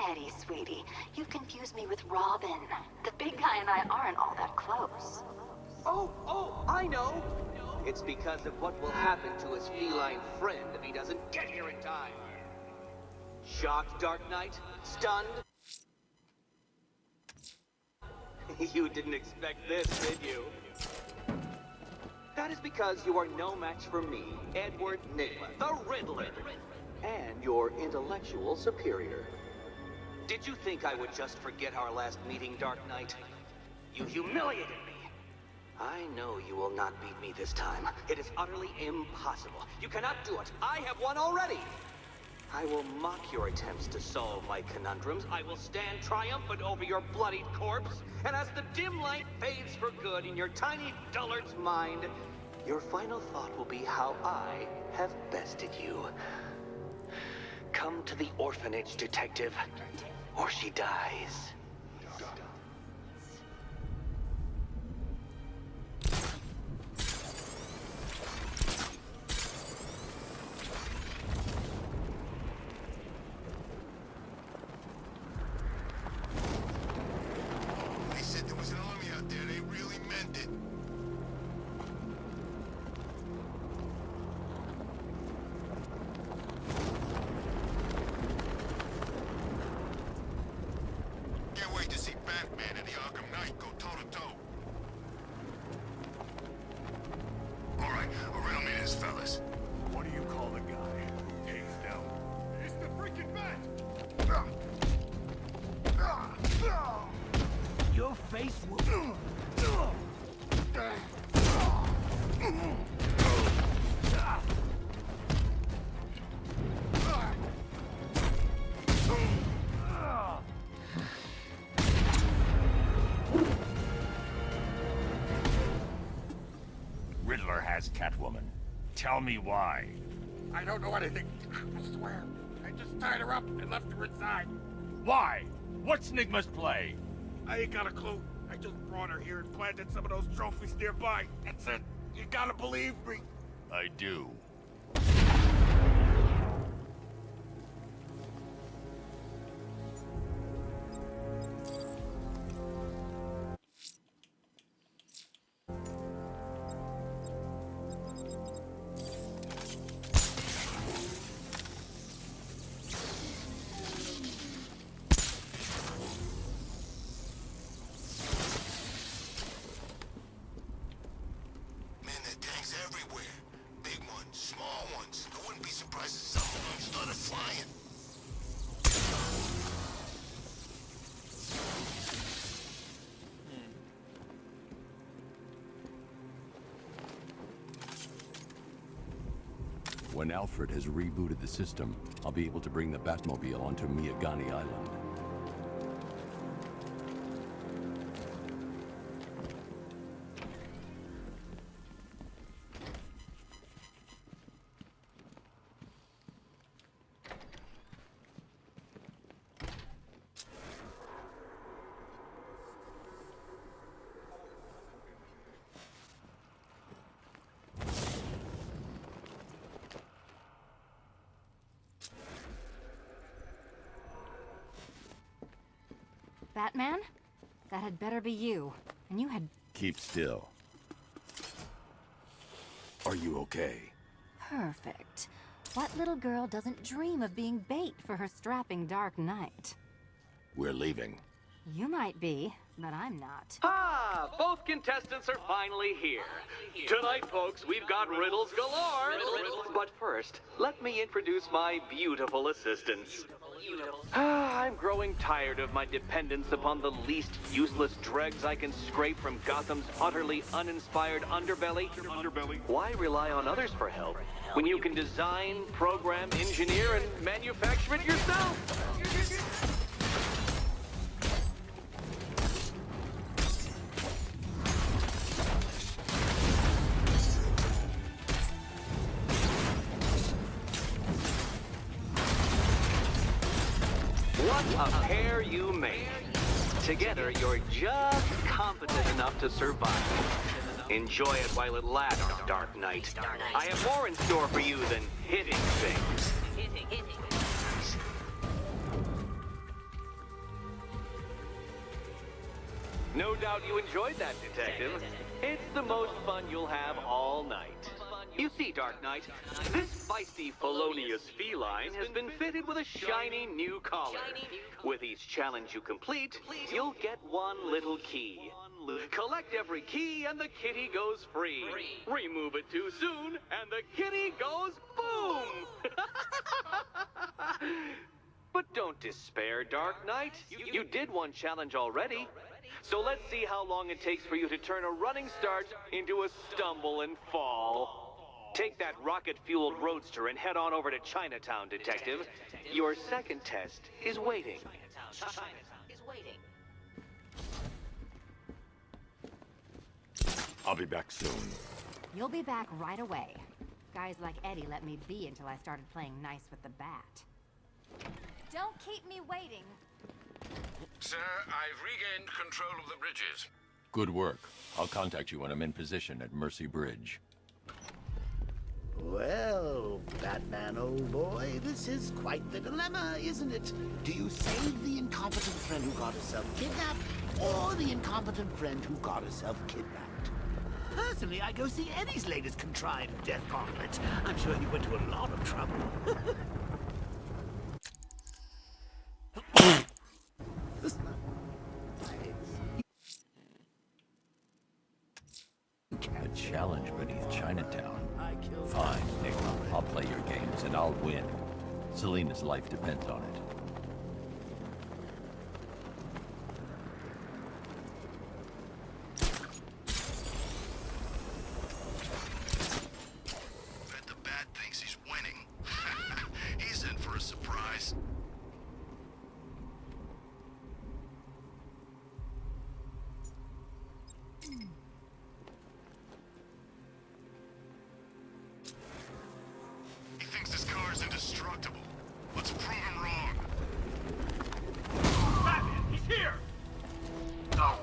Eddie, sweetie, you confused me with Robin. The big guy and I aren't all that close. Oh, I know. It's because of what will happen to his feline friend if he doesn't get here in time. Shocked, Dark Knight? Stunned? You didn't expect this, did you? That is because you are no match for me, Edward Nigma, the Riddler, and your intellectual superior. Did you think I would just forget our last meeting, Dark Knight? You humiliated me. I know you will not beat me this time. It is utterly impossible. You cannot do it. I have won already. I will mock your attempts to solve my conundrums. I will stand triumphant over your bloodied corpse. And as the dim light fades for good in your tiny dullard's mind, your final thought will be how I have bested you. Come to the orphanage, detective, or she dies. They said there was an army out there. They really meant it. Can't wait to see Batman and the Arkham Knight go toe-to-toe. All right, riddle me this, fellas. What do you call the guy who takes down? It's the freaking bat! Your face will... Riddler has Catwoman. Tell me why. I don't know anything. I swear. I just tied her up and left her inside. Why? What's Nigma's play? I ain't got a clue. I just brought her here and planted some of those trophies nearby. That's it. You gotta believe me. I do. surprised some of them started flying. When Alfred has rebooted the system, I'll be able to bring the Batmobile onto Miyagani Island. Batman? That had better be you. And you had... Keep still. Are you okay? Perfect. What little girl doesn't dream of being bait for her strapping Dark Knight? We're leaving. You might be, but I'm not. Ah, both contestants are finally here. Tonight, folks, we've got riddles galore. But first, let me introduce my beautiful assistants. I'm growing tired of my dependence upon the least useless dregs I can scrape from Gotham's utterly uninspired underbelly. Why rely on others for help when you can design, program, engineer, and manufacture it yourself? What a pair you make. Together, you're just competent enough to survive. Enjoy it while it lasts, Dark Knight. I have more in store for you than hitting things. No doubt you enjoyed that, Detective. It's the most fun you'll have all night. You see, Dark Knight, this feisty, felonious feline has been fitted with a shiny new collar. With each challenge you complete, you'll get one little key. Collect every key and the kitty goes free. Remove it too soon and the kitty goes boom! But don't despair, Dark Knight. You did one challenge already. So let's see how long it takes for you to turn a running start into a stumble and fall. Take that rocket-fueled roadster and head on over to Chinatown, Detective. Your second test is waiting. I'll be back soon. You'll be back right away. Guys like Eddie let me be until I started playing nice with the bat. Don't keep me waiting. Sir, I've regained control of the bridges. Good work. I'll contact you when I'm in position at Mercy Bridge. Well, Batman, old boy, this is quite the dilemma, isn't it? Do you save the incompetent friend who got herself kidnapped, or the incompetent friend who got herself kidnapped? Personally, I go see Eddie's latest contrived death gauntlet. I'm sure he went to a lot of trouble. A challenge beneath Chinatown. Fine, Enigma. I'll play your games and I'll win. Selina's life depends on it. Bet the Bat thinks he's winning. He's in for a surprise. He thinks this car's indestructible. Let's prove him wrong. Batman, he's here! Oh.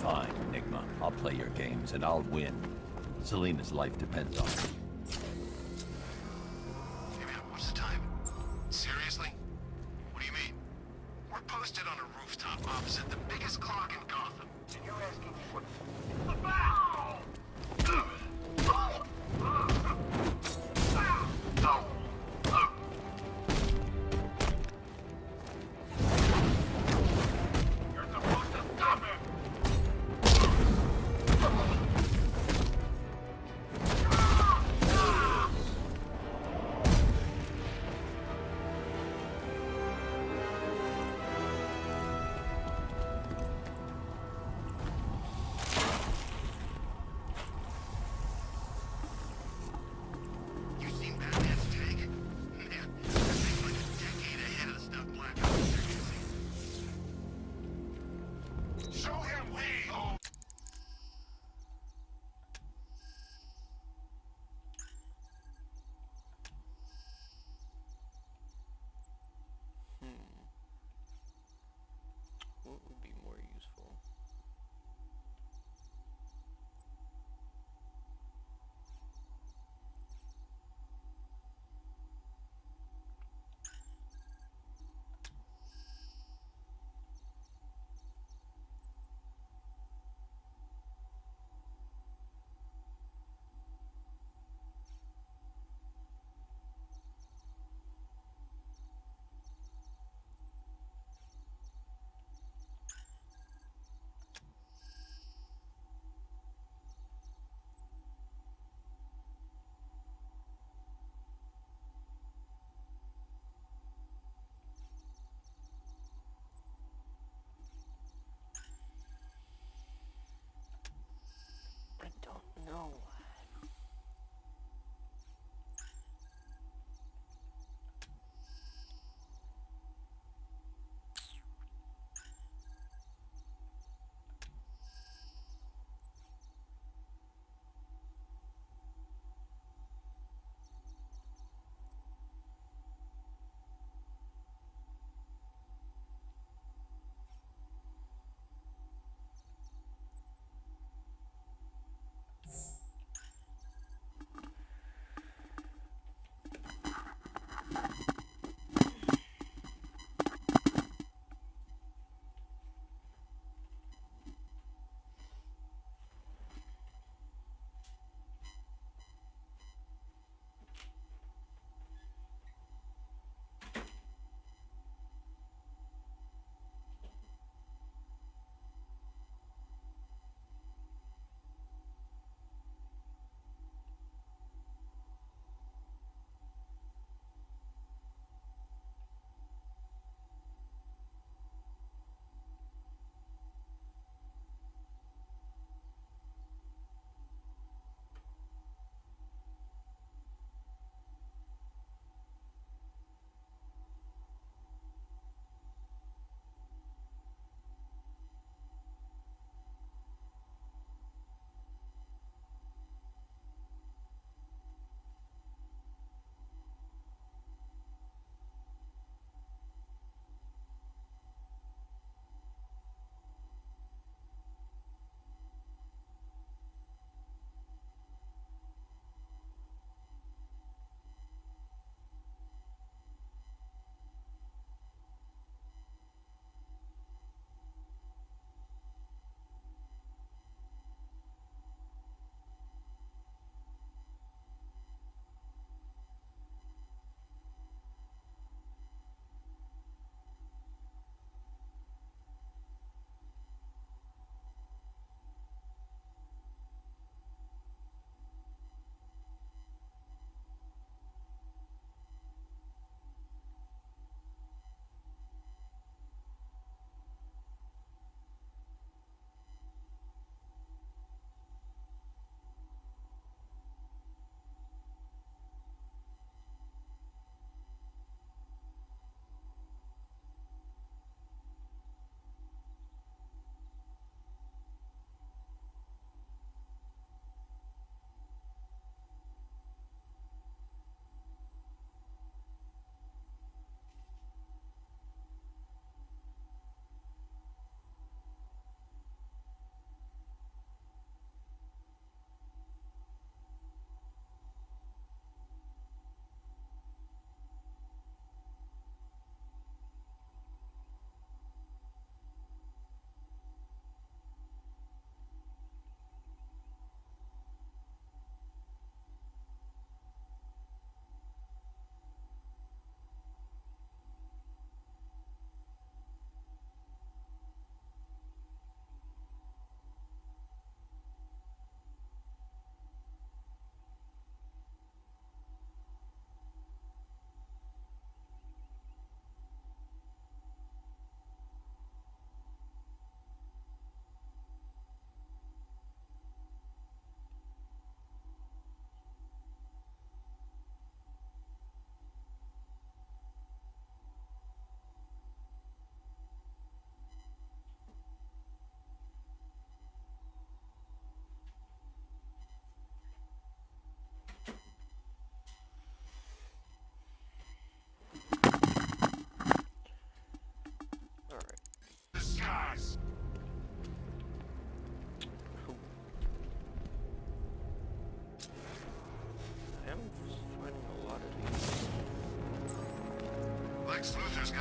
Fine, Enigma. I'll play your games, and I'll win. Selena's life depends on it. Hey man, what's the time? Seriously? What do you mean? We're posted on a rooftop opposite the biggest clock in Gotham. And you're asking me what... You're supposed to stop him!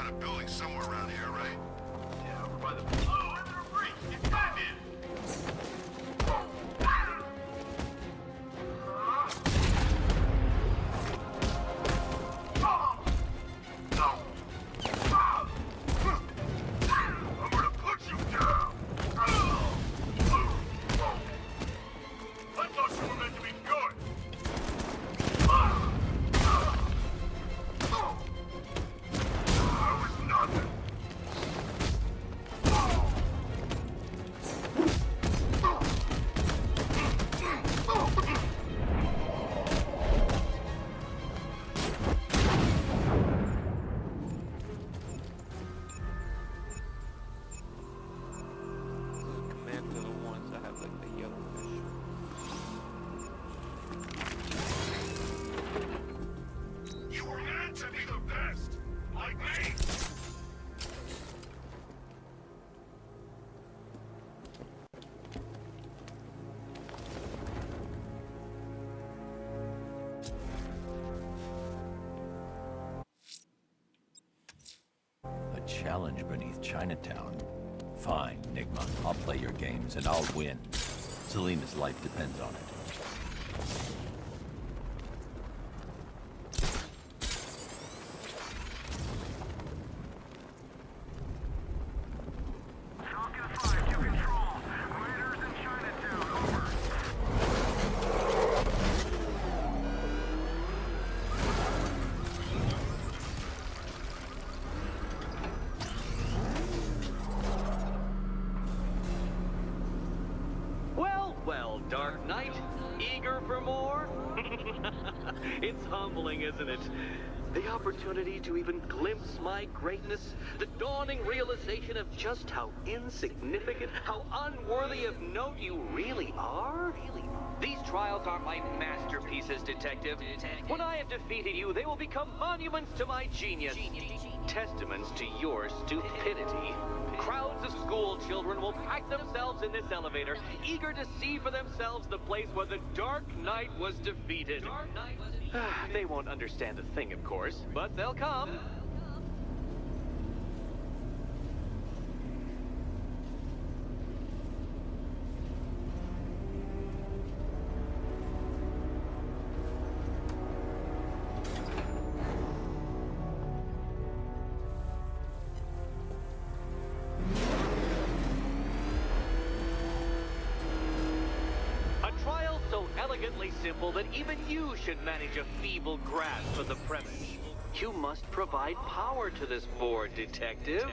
got a building somewhere around here, right? Yeah, over by the... Oh, I'm gonna break! It's Batman! I'm gonna put you down! I thought you were meant to be good! I was nothing! Command to the ones that have like the yellow fish. You were meant to be the best! Like me! A challenge beneath Chinatown. Fine, Nigma. I'll play your games and I'll win. Selena's life depends on it. Well, Dark Knight, eager for more? It's humbling, isn't it? The opportunity to even glimpse my greatness, the dawning realization of just how insignificant, how unworthy of note you really are? These trials are my masterpieces, Detective. When I have defeated you, they will become monuments to my genius. Testaments to your stupidity. Crowds of school children will pack themselves in this elevator, eager to see for themselves the place where the Dark Knight was defeated. They won't understand a thing, of course, but they'll come. Elegantly simple that even you should manage a feeble grasp of the premise. You must provide power to this board, Detective.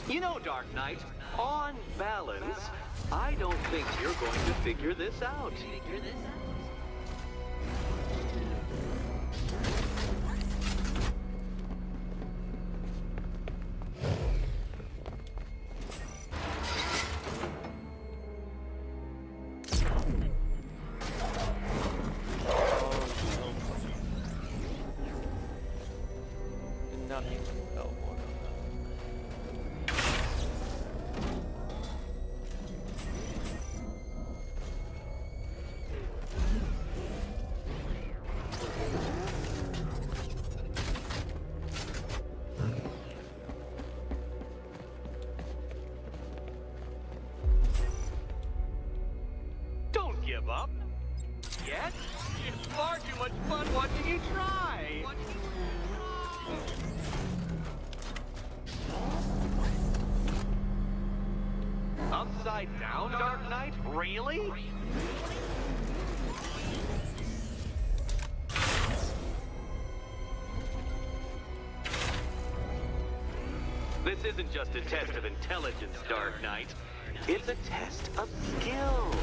You know, Dark Knight, on balance, I don't think you're going to figure this out. Give up? Yet? It's far too much fun watching you try! Upside down, Dark Knight? Really? This isn't just a test of intelligence, Dark Knight. It's a test of skill.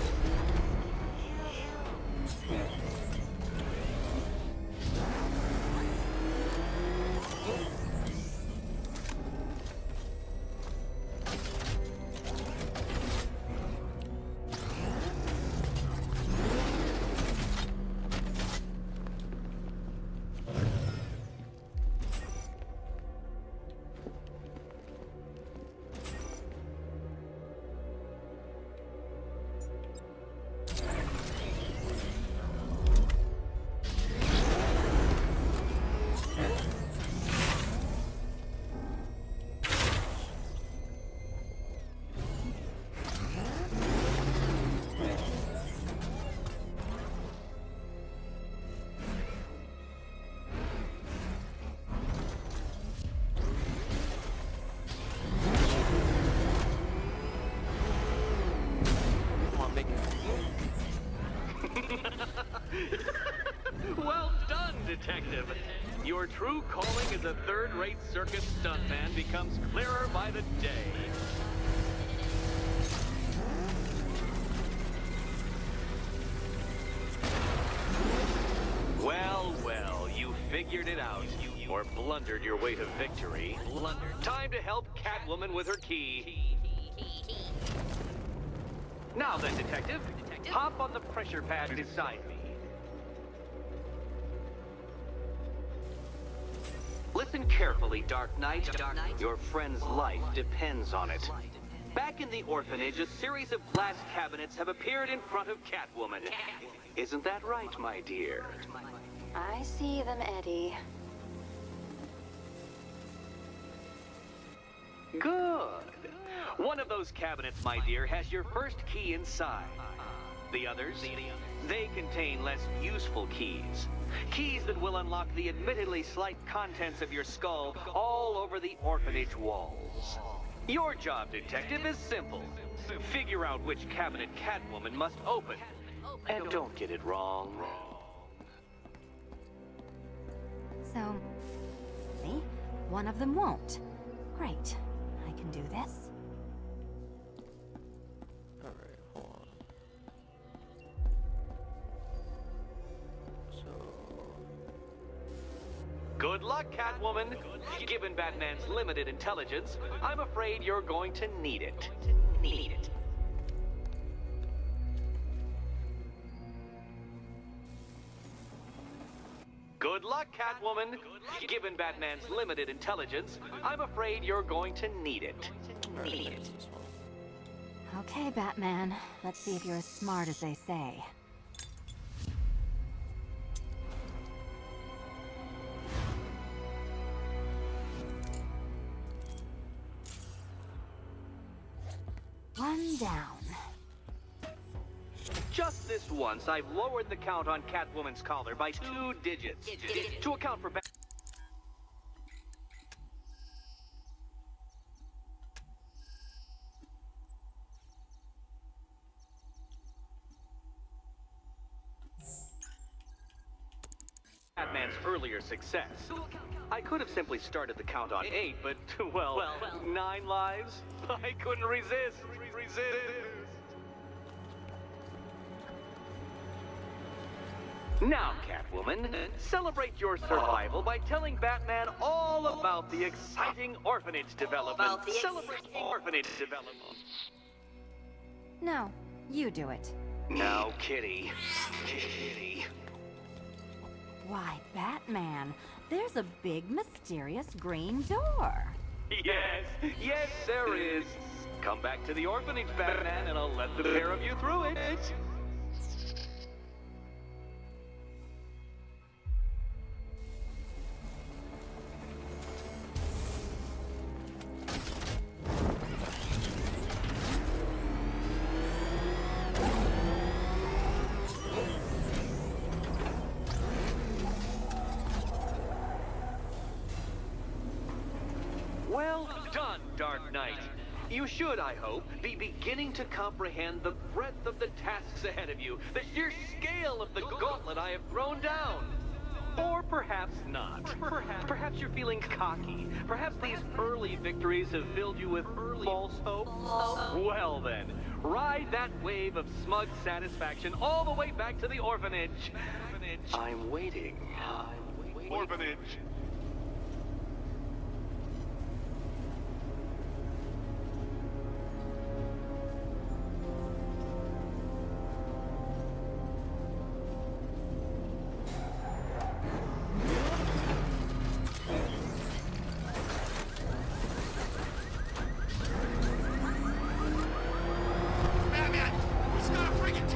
Detective. Your true calling as a third-rate circus stuntman becomes clearer by the day. Well, well, you figured it out. Or blundered your way to victory. Time to help Catwoman with her key. Now then, Detective, hop on the pressure pad beside me. Listen carefully, Dark Knight. Your friend's life depends on it. Back in the orphanage, a series of glass cabinets have appeared in front of Catwoman. Isn't that right, my dear? I see them, Eddie. Good. One of those cabinets, my dear, has your first key inside. The others, they contain less useful keys. Keys that will unlock the admittedly slight contents of your skull all over the orphanage walls. Your job, Detective, is simple. Figure out which cabinet Catwoman must open. And don't get it wrong. So, see? One of them won't. Great. I can do this. Alright, hold on. Good luck, Catwoman. Given Batman's limited intelligence, I'm afraid you're going to need it. Good luck, Catwoman. Given Batman's limited intelligence, I'm afraid you're going to need it. Okay, Batman. Let's see if you're as smart as they say. One down. Just this once, I've lowered the count on Catwoman's collar by 2 digits. To account for Batman's earlier success. I could have simply started the count on 8, but, well, 9 lives? I couldn't resist. Now, Catwoman, celebrate your survival by telling Batman all about the exciting orphanage development. Celebrate orphanage development. No, you do it. Now, Kitty. Why, Batman, there's a big, mysterious green door. Yes, there is. Come back to the orphanage, Batman, and I'll let the pair of you through it. Well done, Dark Knight. You should, I hope, be beginning to comprehend the breadth of the tasks ahead of you, the sheer scale of the gauntlet I have thrown down. Or perhaps not. Perhaps you're feeling cocky. Perhaps these early victories have filled you with false hope. Well then, ride that wave of smug satisfaction all the way back to the orphanage. I'm waiting. Orphanage. Get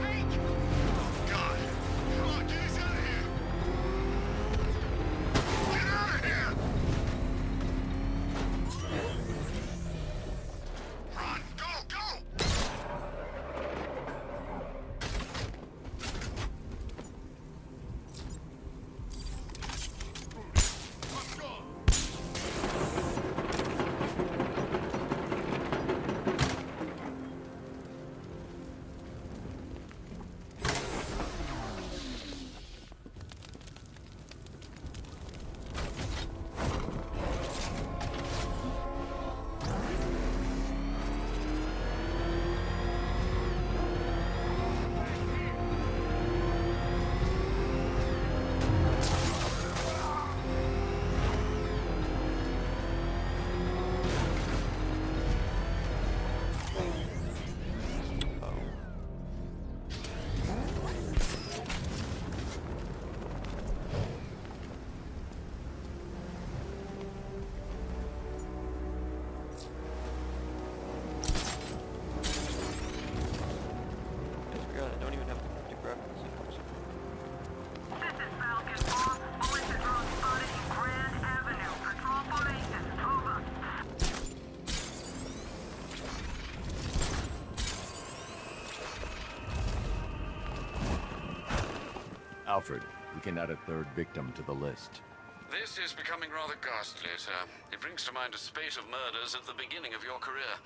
Alfred, we can add a third victim to the list. This is becoming rather ghastly, sir. It brings to mind a spate of murders at the beginning of your career.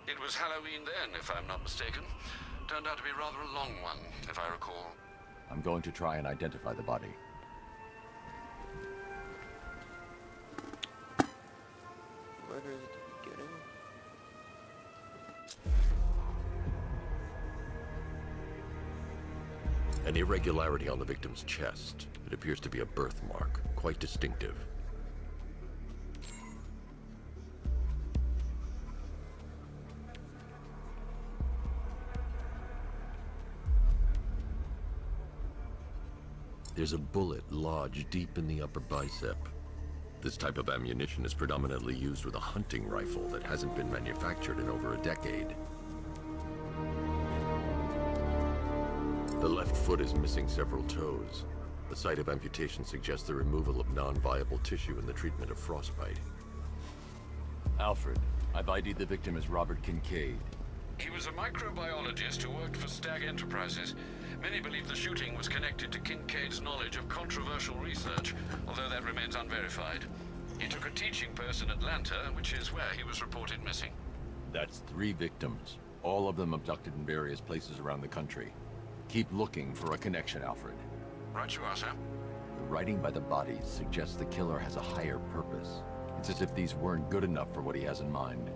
It was Halloween then, if I'm not mistaken. Turned out to be rather a long one, if I recall. I'm going to try and identify the body. Murders at the beginning? An irregularity on the victim's chest. It appears to be a birthmark, quite distinctive. There's a bullet lodged deep in the upper bicep. This type of ammunition is predominantly used with a hunting rifle that hasn't been manufactured in over a decade. The left foot is missing several toes. The site of amputation suggests the removal of non-viable tissue in the treatment of frostbite. Alfred, I've ID'd the victim as Robert Kincaid. He was a microbiologist who worked for Stag Enterprises. Many believe the shooting was connected to Kincaid's knowledge of controversial research, although that remains unverified. He took a teaching post in Atlanta, which is where he was reported missing. That's 3 victims, all of them abducted in various places around the country. Keep looking for a connection, Alfred. Right you are, sir. The writing by the bodies suggests the killer has a higher purpose. It's as if these weren't good enough for what he has in mind.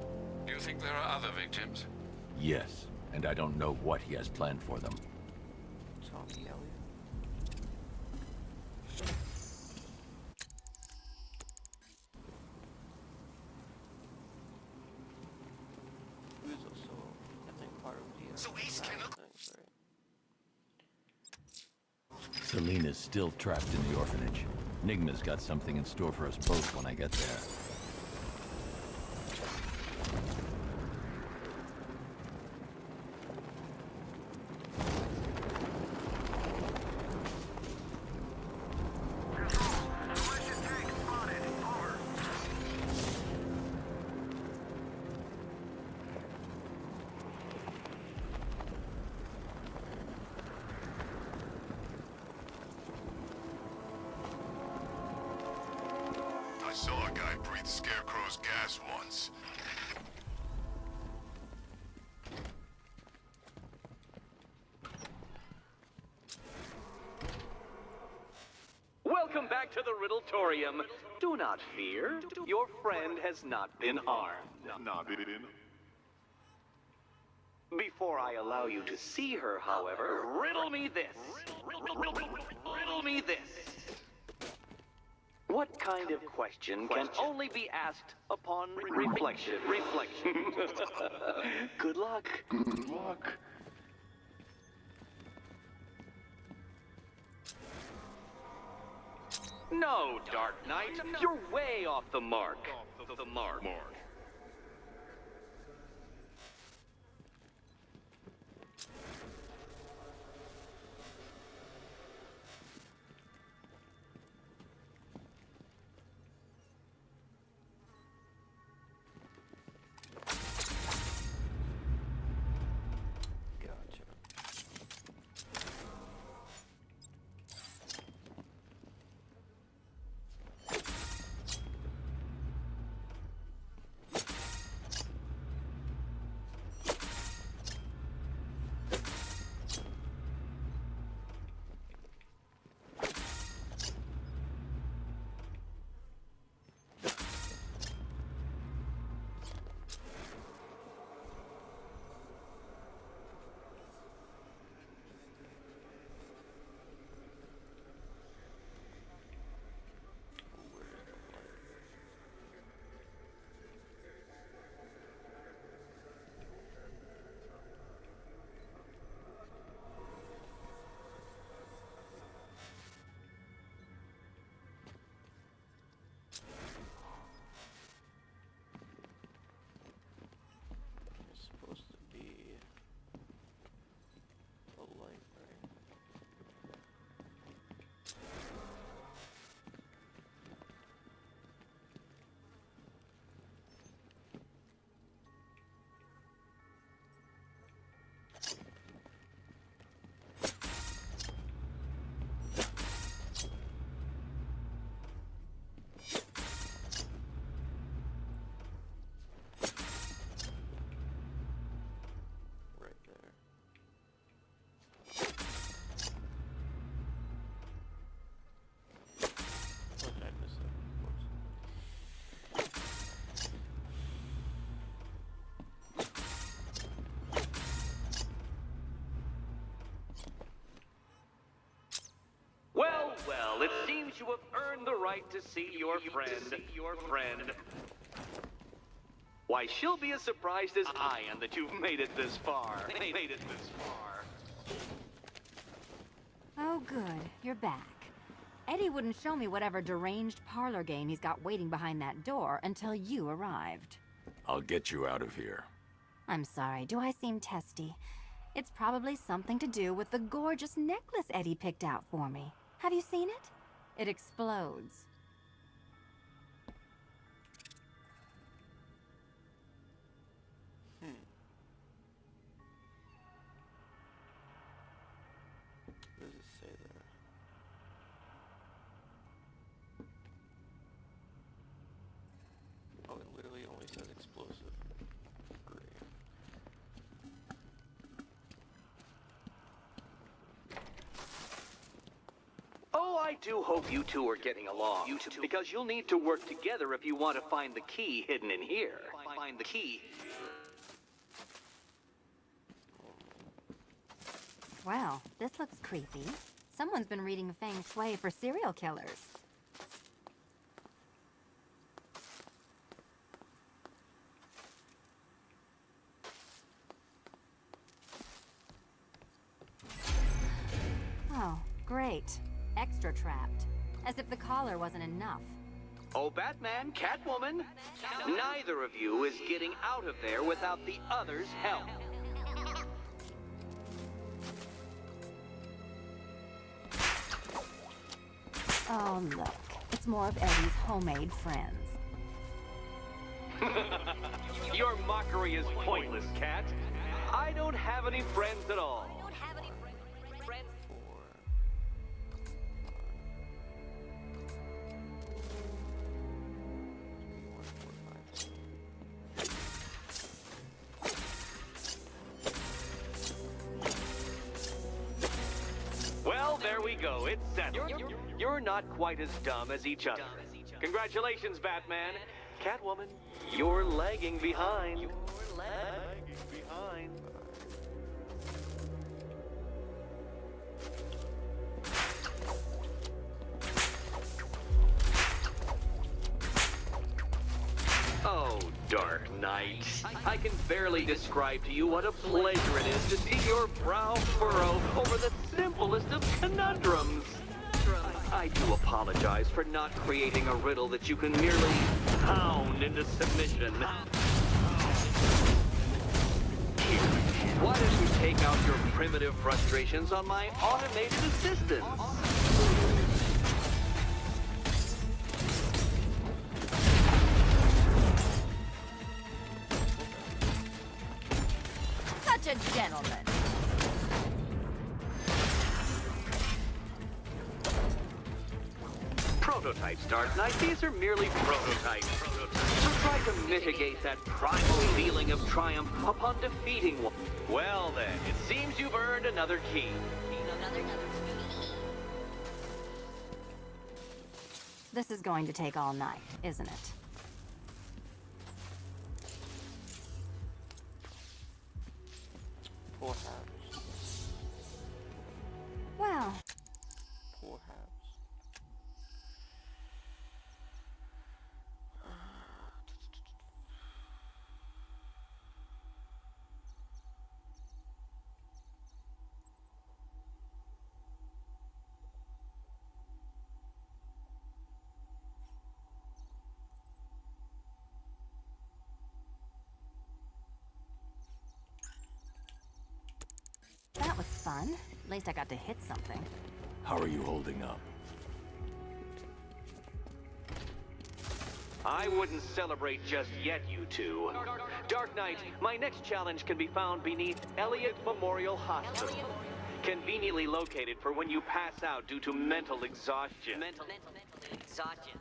Do you think there are other victims? Yes, and I don't know what he has planned for them. Tommy Elliot. He was also, I think, part of the So Ace cannot. things, right? Selena's still trapped in the orphanage. Nigma's got something in store for us both when I get there. I saw a guy breathe Scarecrow's gas once. Welcome back to the Riddletorium. Do not fear. Your friend has not been harmed. Not been. Before I allow you to see her, however, riddle me this. Riddle me this. What kind of question can only be asked upon reflection? Good luck. Good luck. No, Dark Knight. You're way off the mark. The mark. Gotcha. you have earned the right to see your friend. Why, she'll be as surprised as I am that you've made it this far. Oh, good. You're back. Eddie wouldn't show me whatever deranged parlor game he's got waiting behind that door until you arrived. I'll get you out of here. I'm sorry, do I seem testy? It's probably something to do with the gorgeous necklace Eddie picked out for me. Have you seen it? It explodes. What does it say there? Oh, it literally only says explosive. Great. Oh, I do hope you two are getting along. Because you'll need to work together if you want to find the key hidden in here. Find the key. Well, this looks creepy. Someone's been reading feng shui for serial killers. Oh, great. Extra trapped. As if the collar wasn't enough. Oh, Batman, Catwoman, neither of you is getting out of there without the other's help. Oh, look. It's more of Eddie's homemade friends. Your mockery is pointless, Cat. I don't have any friends at all. Well, there we go. It's settled. You're not quite as dumb as each other. Congratulations, Batman. Catwoman, you're lagging behind. Oh, Dark Knight. I can barely describe to you what a pleasure it is to see your brow furrow over the simplest of conundrums. I do apologize for not creating a riddle that you can merely pound into submission. Here, why don't you take out your primitive frustrations on my automated assistant? Such a gentleman. Prototypes, Dark Knight. These are merely prototypes. So try to mitigate that primal feeling of triumph upon defeating one. Well then, it seems you've earned another key. This is going to take all night, isn't it? Poor Habs. Well, Poor Habs. that was fun. At least I got to hit something. How are you holding up? I wouldn't celebrate just yet, you two. Dark Knight, my next challenge can be found beneath Elliott Memorial Hospital. Conveniently located for when you pass out due to mental exhaustion. Mental exhaustion.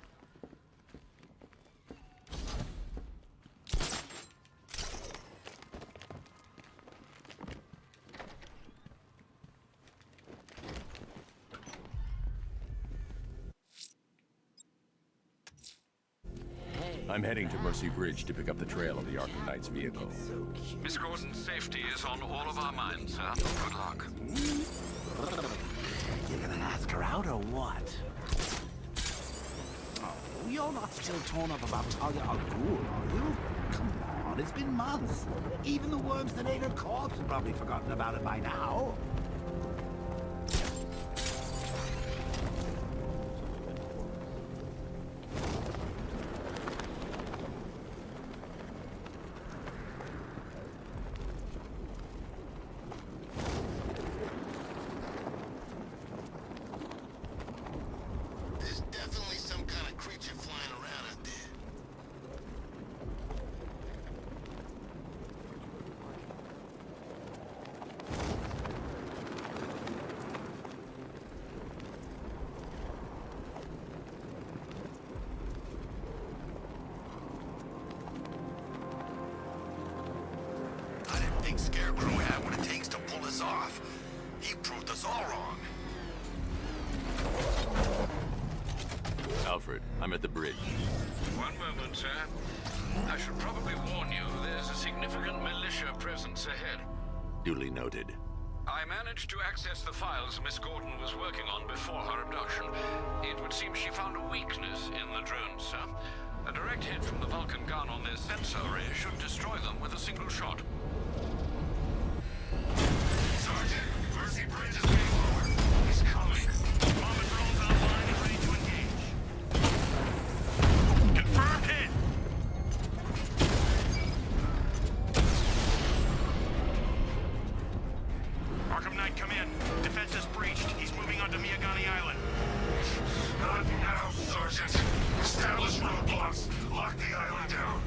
I'm heading to Mercy Bridge to pick up the trail of the Arkham Knight's vehicle. Miss Gordon's safety is on all of our minds, sir. Good luck. You're gonna ask her out or what? You're not still torn up about Talia al Ghul, are you? Come on, it's been months. Even the worms that ate her corpse have probably forgotten about it by now. There's definitely some kind of creature flying around out there. I didn't think Scarecrow had what it takes to pull us off. He proved us all wrong. Alfred, I'm at the bridge. One moment, sir. I should probably warn you, there's a significant militia presence ahead. Duly noted. I managed to access the files Miss Gordon was working on before her abduction. It would seem she found a weakness in the drones, sir. A direct hit from the Vulcan gun on their sensor array should destroy them with a single shot. Sergeant, Mercy Bridge is being lowered. He's coming. Bomber drones online and ready to engage. Confirmed hit. Arkham Knight, come in. Defense is breached. He's moving onto Miyagani Island. Not now, Sergeant. Establish roadblocks. Lock the island down.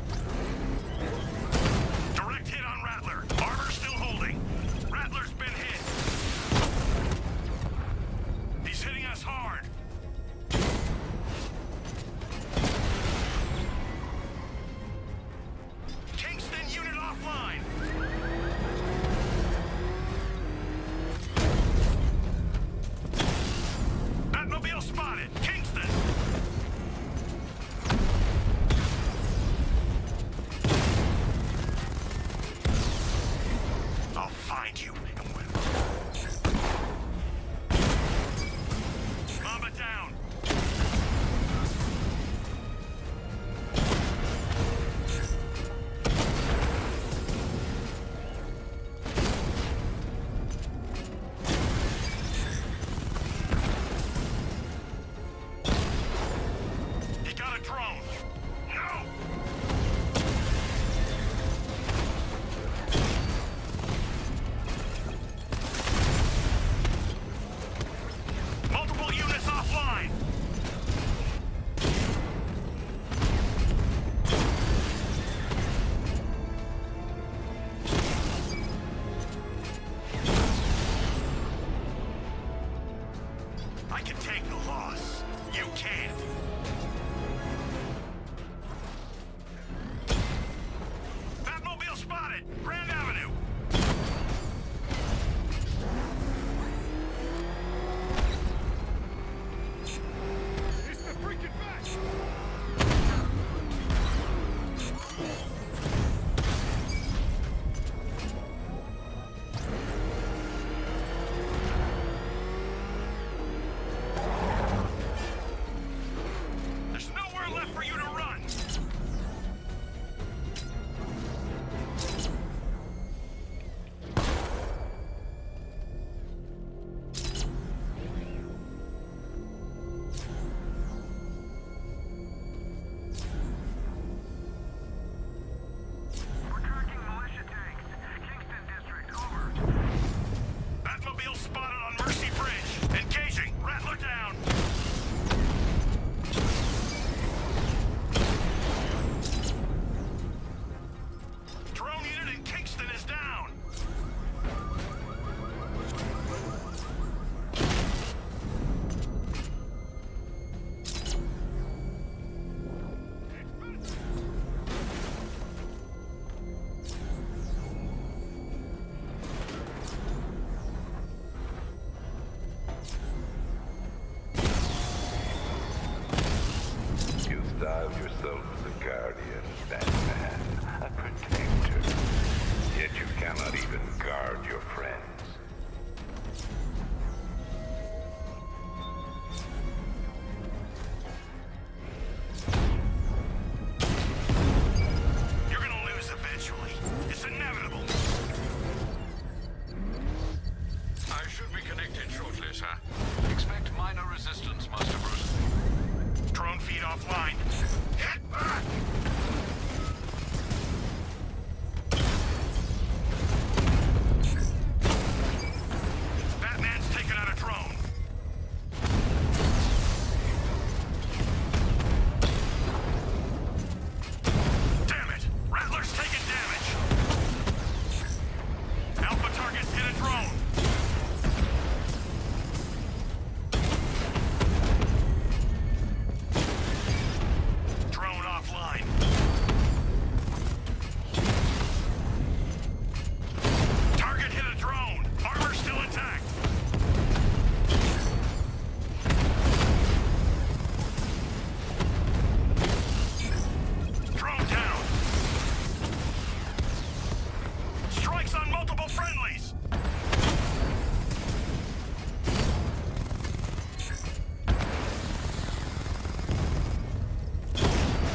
friendlies!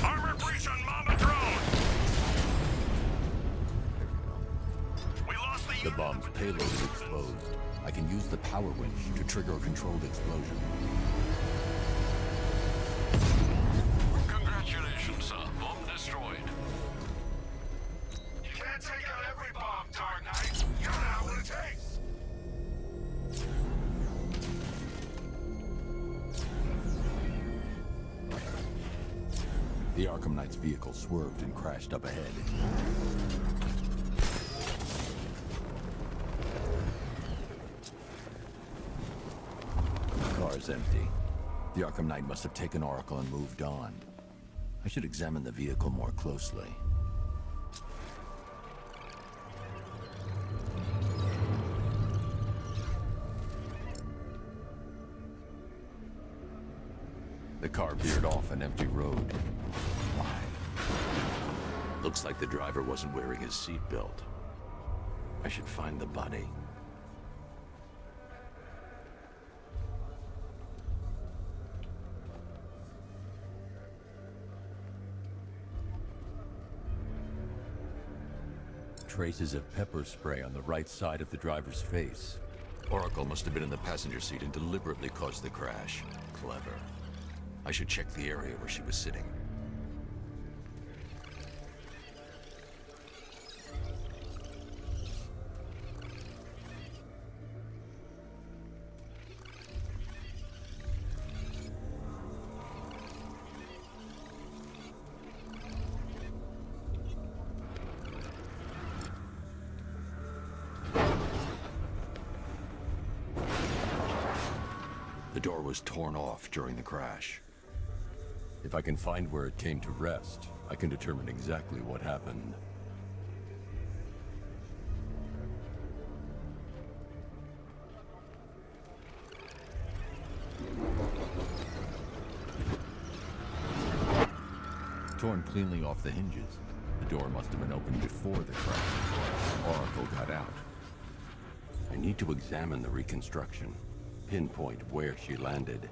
Armor breach on Mama drone! We lost the bomb's payload is exposed. I can use the power winch to trigger a controlled explosion. Congratulations, sir. Bomb destroyed. You can't take out every bomb, Dark Knight. You don't know what it takes. The Arkham Knight's vehicle swerved and crashed up ahead. The car is empty. The Arkham Knight must have taken Oracle and moved on. I should examine the vehicle more closely. The car veered off an empty road. Why? Looks like the driver wasn't wearing his seatbelt. I should find the body. Traces of pepper spray on the right side of the driver's face. Oracle must have been in the passenger seat and deliberately caused the crash. Clever. I should check the area where she was sitting. The door was torn off during the crash. If I can find where it came to rest, I can determine exactly what happened. Torn cleanly off the hinges. The door must have been opened before the crash. Oracle got out. I need to examine the reconstruction. Pinpoint where she landed.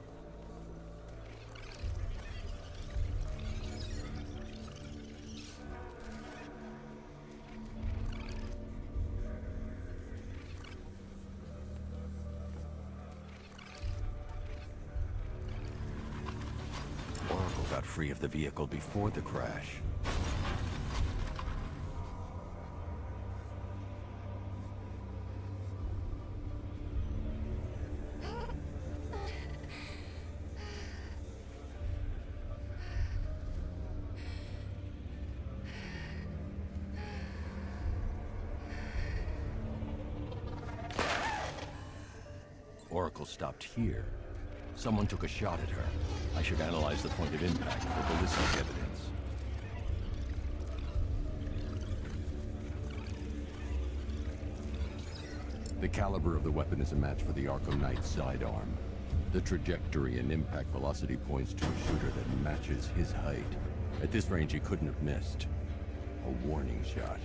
Oracle got free of the vehicle before the crash. Oracle stopped here. Someone took a shot at her. I should analyze the point of impact for ballistic evidence. The caliber of the weapon is a match for the Arkham Knight's sidearm. The trajectory and impact velocity points to a shooter that matches his height. At this range, he couldn't have missed. A warning shot.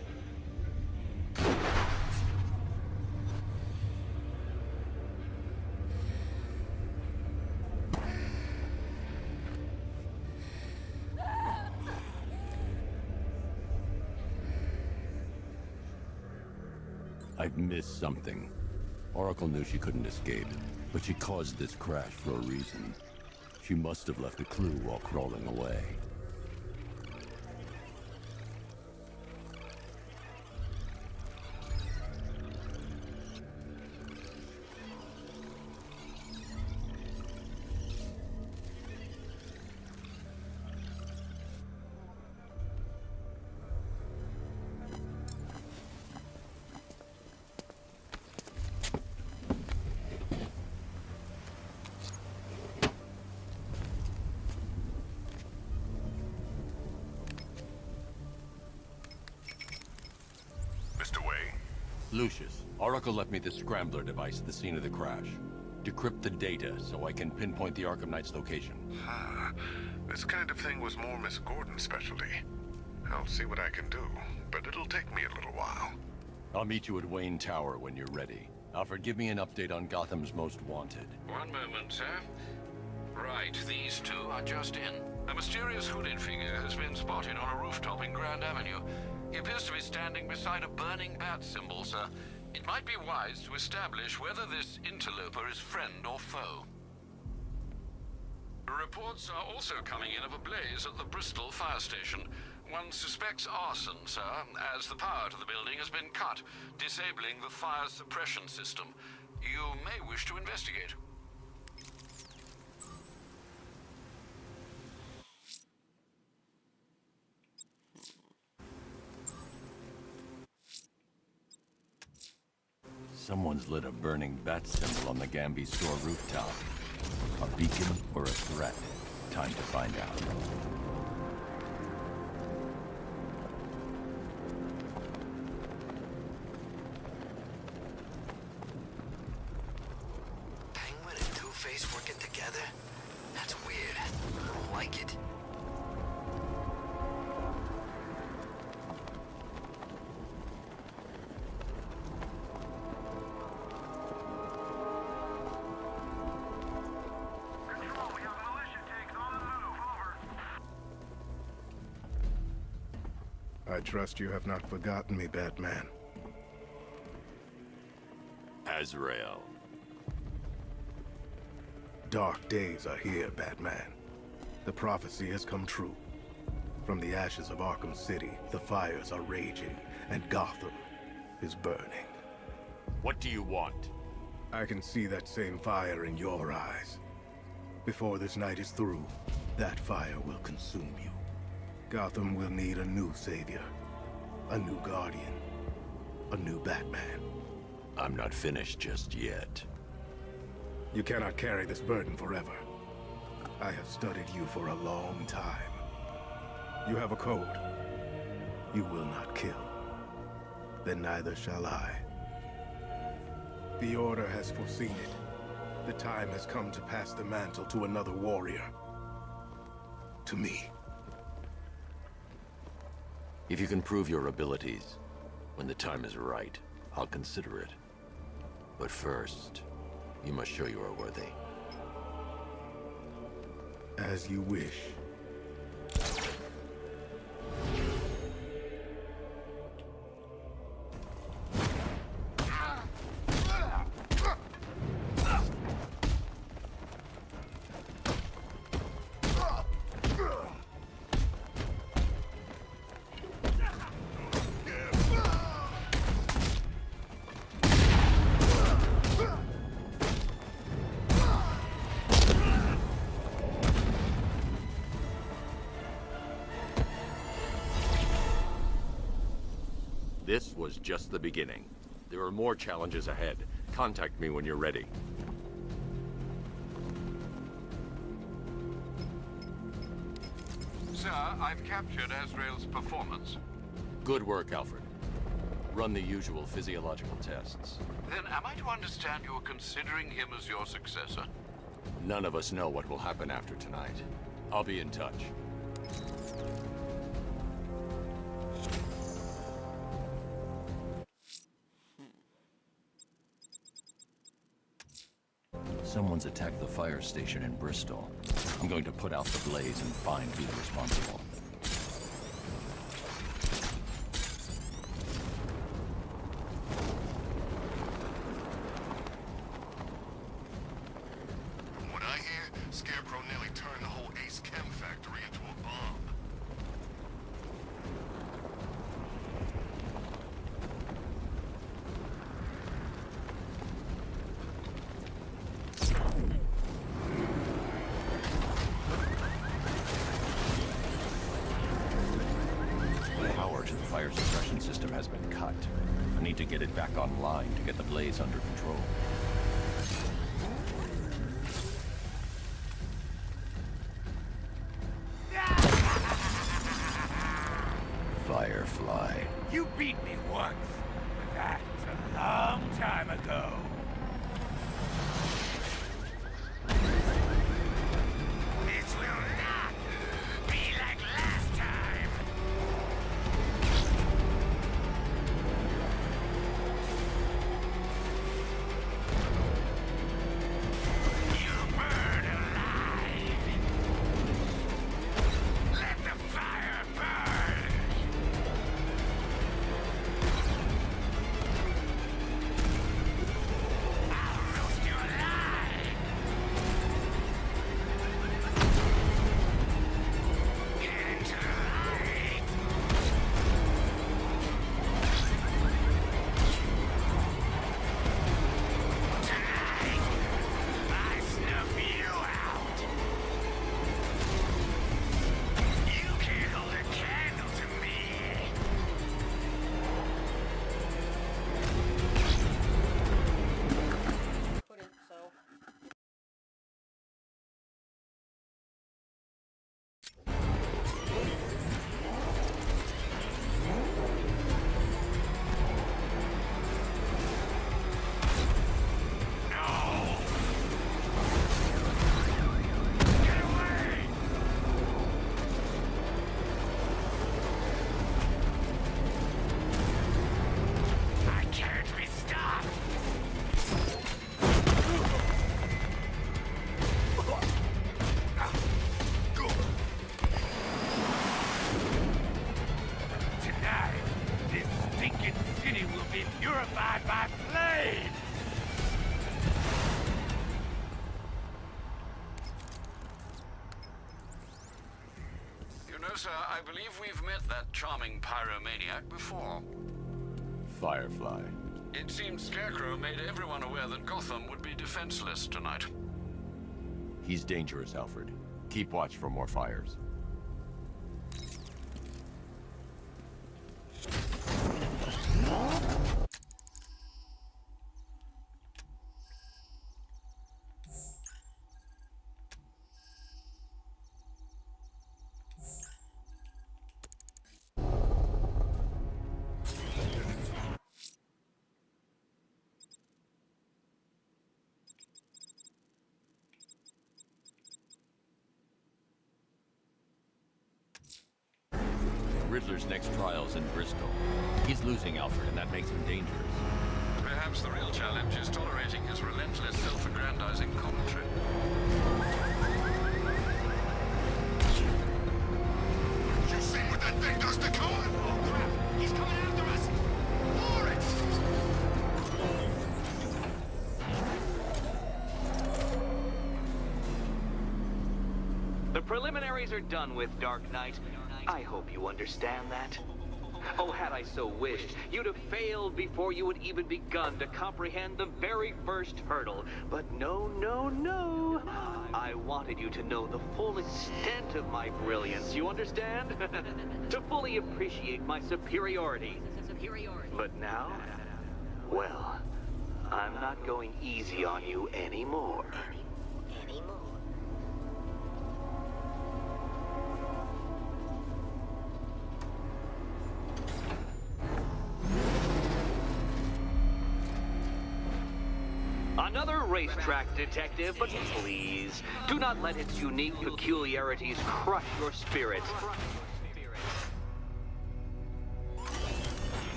I've missed something. Oracle knew she couldn't escape, but she caused this crash for a reason. She must have left a clue while crawling away. Lucius, Oracle left me the scrambler device at the scene of the crash. Decrypt the data so I can pinpoint the Arkham Knight's location. This kind of thing was more Miss Gordon's specialty. I'll see what I can do, but it'll take me a little while. I'll meet you at Wayne Tower when you're ready. Alfred, give me an update on Gotham's Most Wanted. One moment, sir. Right, these two are just in. A mysterious hooded figure has been spotted on a rooftop in Grand Avenue. He appears to be standing beside a burning bat symbol, sir. It might be wise to establish whether this interloper is friend or foe. Reports are also coming in of a blaze at the Bristol fire station. One suspects arson, sir, as the power to the building has been cut, disabling the fire suppression system. You may wish to investigate. Someone's lit a burning bat symbol on the Gamby store rooftop. A beacon or a threat? Time to find out. Penguin and Two-Face working together? That's weird. I don't like it. I trust you have not forgotten me, Batman. Azrael. Dark days are here, Batman. The prophecy has come true. From the ashes of Arkham City, the fires are raging, and Gotham is burning. What do you want? I can see that same fire in your eyes. Before this night is through, that fire will consume you. Gotham will need a new savior, a new guardian, a new Batman. I'm not finished just yet. You cannot carry this burden forever. I have studied you for a long time. You have a code. You will not kill. Then neither shall I. The Order has foreseen it. The time has come to pass the mantle to another warrior. To me. If you can prove your abilities, when the time is right, I'll consider it. But first, you must show you are worthy. As you wish. This was just the beginning. There are more challenges ahead. Contact me when you're ready. Sir, I've captured Azrael's performance. Good work, Alfred. Run the usual physiological tests. Then am I to understand you're considering him as your successor? None of us know what will happen after tonight. I'll be in touch. Someone's attacked the fire station in Bristol. I'm going to put out the blaze and find who's responsible. From what I hear, Scarecrow nearly turned the whole Ace Chem factory into a bomb. Power to the fire suppression system has been cut. I need to get it back online to get the blaze under control. Firefly. You beat me once, but that's a long time ago. This will not be like last time. city will be purified by flame! You know, sir, I believe we've met that charming pyromaniac before. Firefly. It seems Scarecrow made everyone aware that Gotham would be defenseless tonight. He's dangerous, Alfred. Keep watch for more fires. Riddler's next trial's in Bristol. He's losing Alfred, and that makes him dangerous. Perhaps the real challenge is tolerating his relentless self-aggrandizing commentary. You see what that thing does to Cohen? Oh, crap! He's coming after us! The preliminaries are done with, Dark Knight. I hope you understand that. Oh, had I so wished, you'd have failed before you had even begun to comprehend the very first hurdle. But no, no, no. I wanted you to know the full extent of my brilliance, you understand? To fully appreciate my superiority. But now, well, I'm not going easy on you anymore. Another racetrack detective, but please, do not let its unique peculiarities crush your spirit.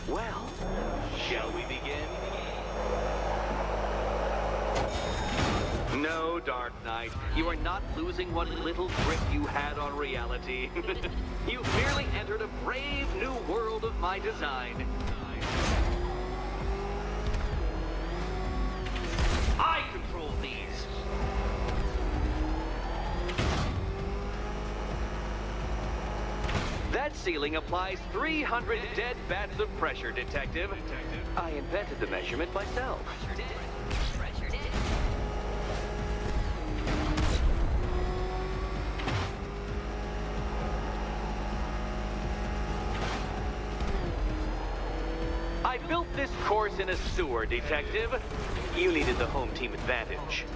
Well, shall we begin? No, Dark Knight, you are not losing what little grip you had on reality. You've merely entered a brave new world of my design. I control these. That ceiling applies 300 dead bats of pressure, Detective. I invented the measurement myself. I built this course in a sewer, Detective. You needed the home team advantage.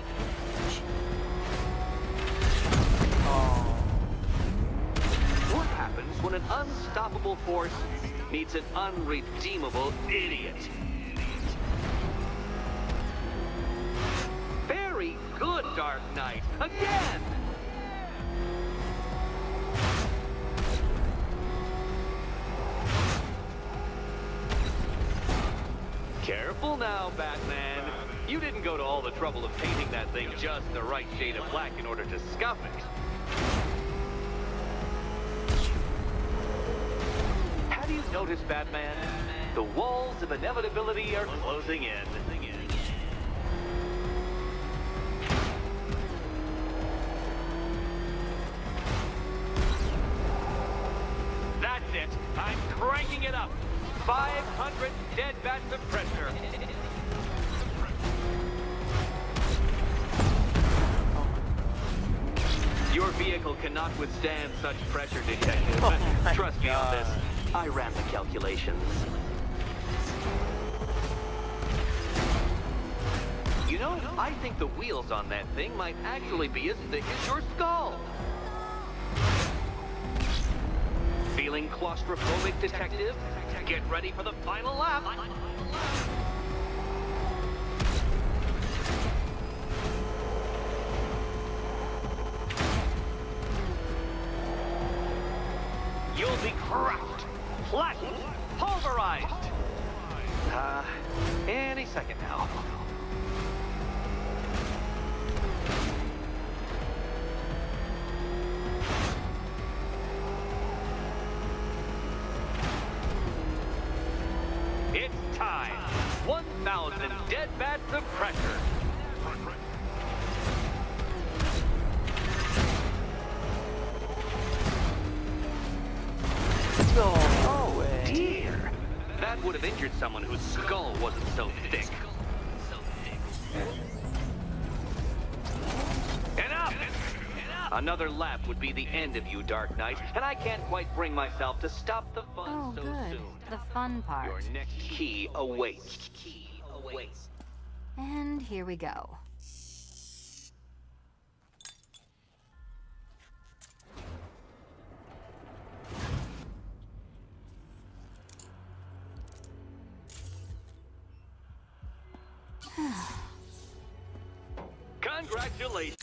What happens when an unstoppable force meets an unredeemable idiot? Very good, Dark Knight. Again! Careful now, Batman. You didn't go to all the trouble of painting that thing just the right shade of black in order to scuff it. Have you noticed, Batman? The walls of inevitability are closing in. That's it. I'm cranking it up. 500 dead bats of pressure. Your vehicle cannot withstand such pressure, Detective. Trust me on this. I ran the calculations. You know, I think the wheels on that thing might actually be as thick as your skull. Feeling claustrophobic, Detective? Get ready for the final lap. You'll be crushed, flattened, pulverized. Any second now. It's time. 1,000 dead bats of pressure. Oh, dear. That would have injured someone whose skull wasn't so thick. Enough! Another lap would be the end of you, Dark Knight, and I can't quite bring myself to stop the fun so good. soon. The fun part. Your next key awaits. And here we go. Congratulations.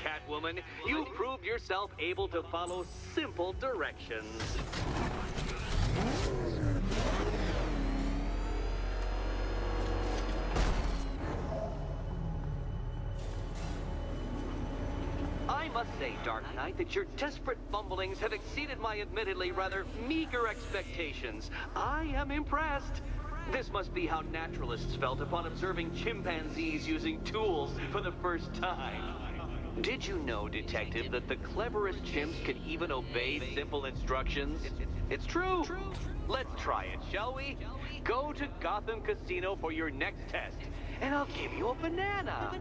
Catwoman, you proved yourself able to follow simple directions. I must say, Dark Knight, that your desperate fumblings have exceeded my admittedly rather meager expectations. I am impressed. This must be how naturalists felt upon observing chimpanzees using tools for the first time. Did you know, Detective, that the cleverest chimps can even obey simple instructions? It's true. Let's try it, shall we? Go to Gotham Casino for your next test, and I'll give you a banana.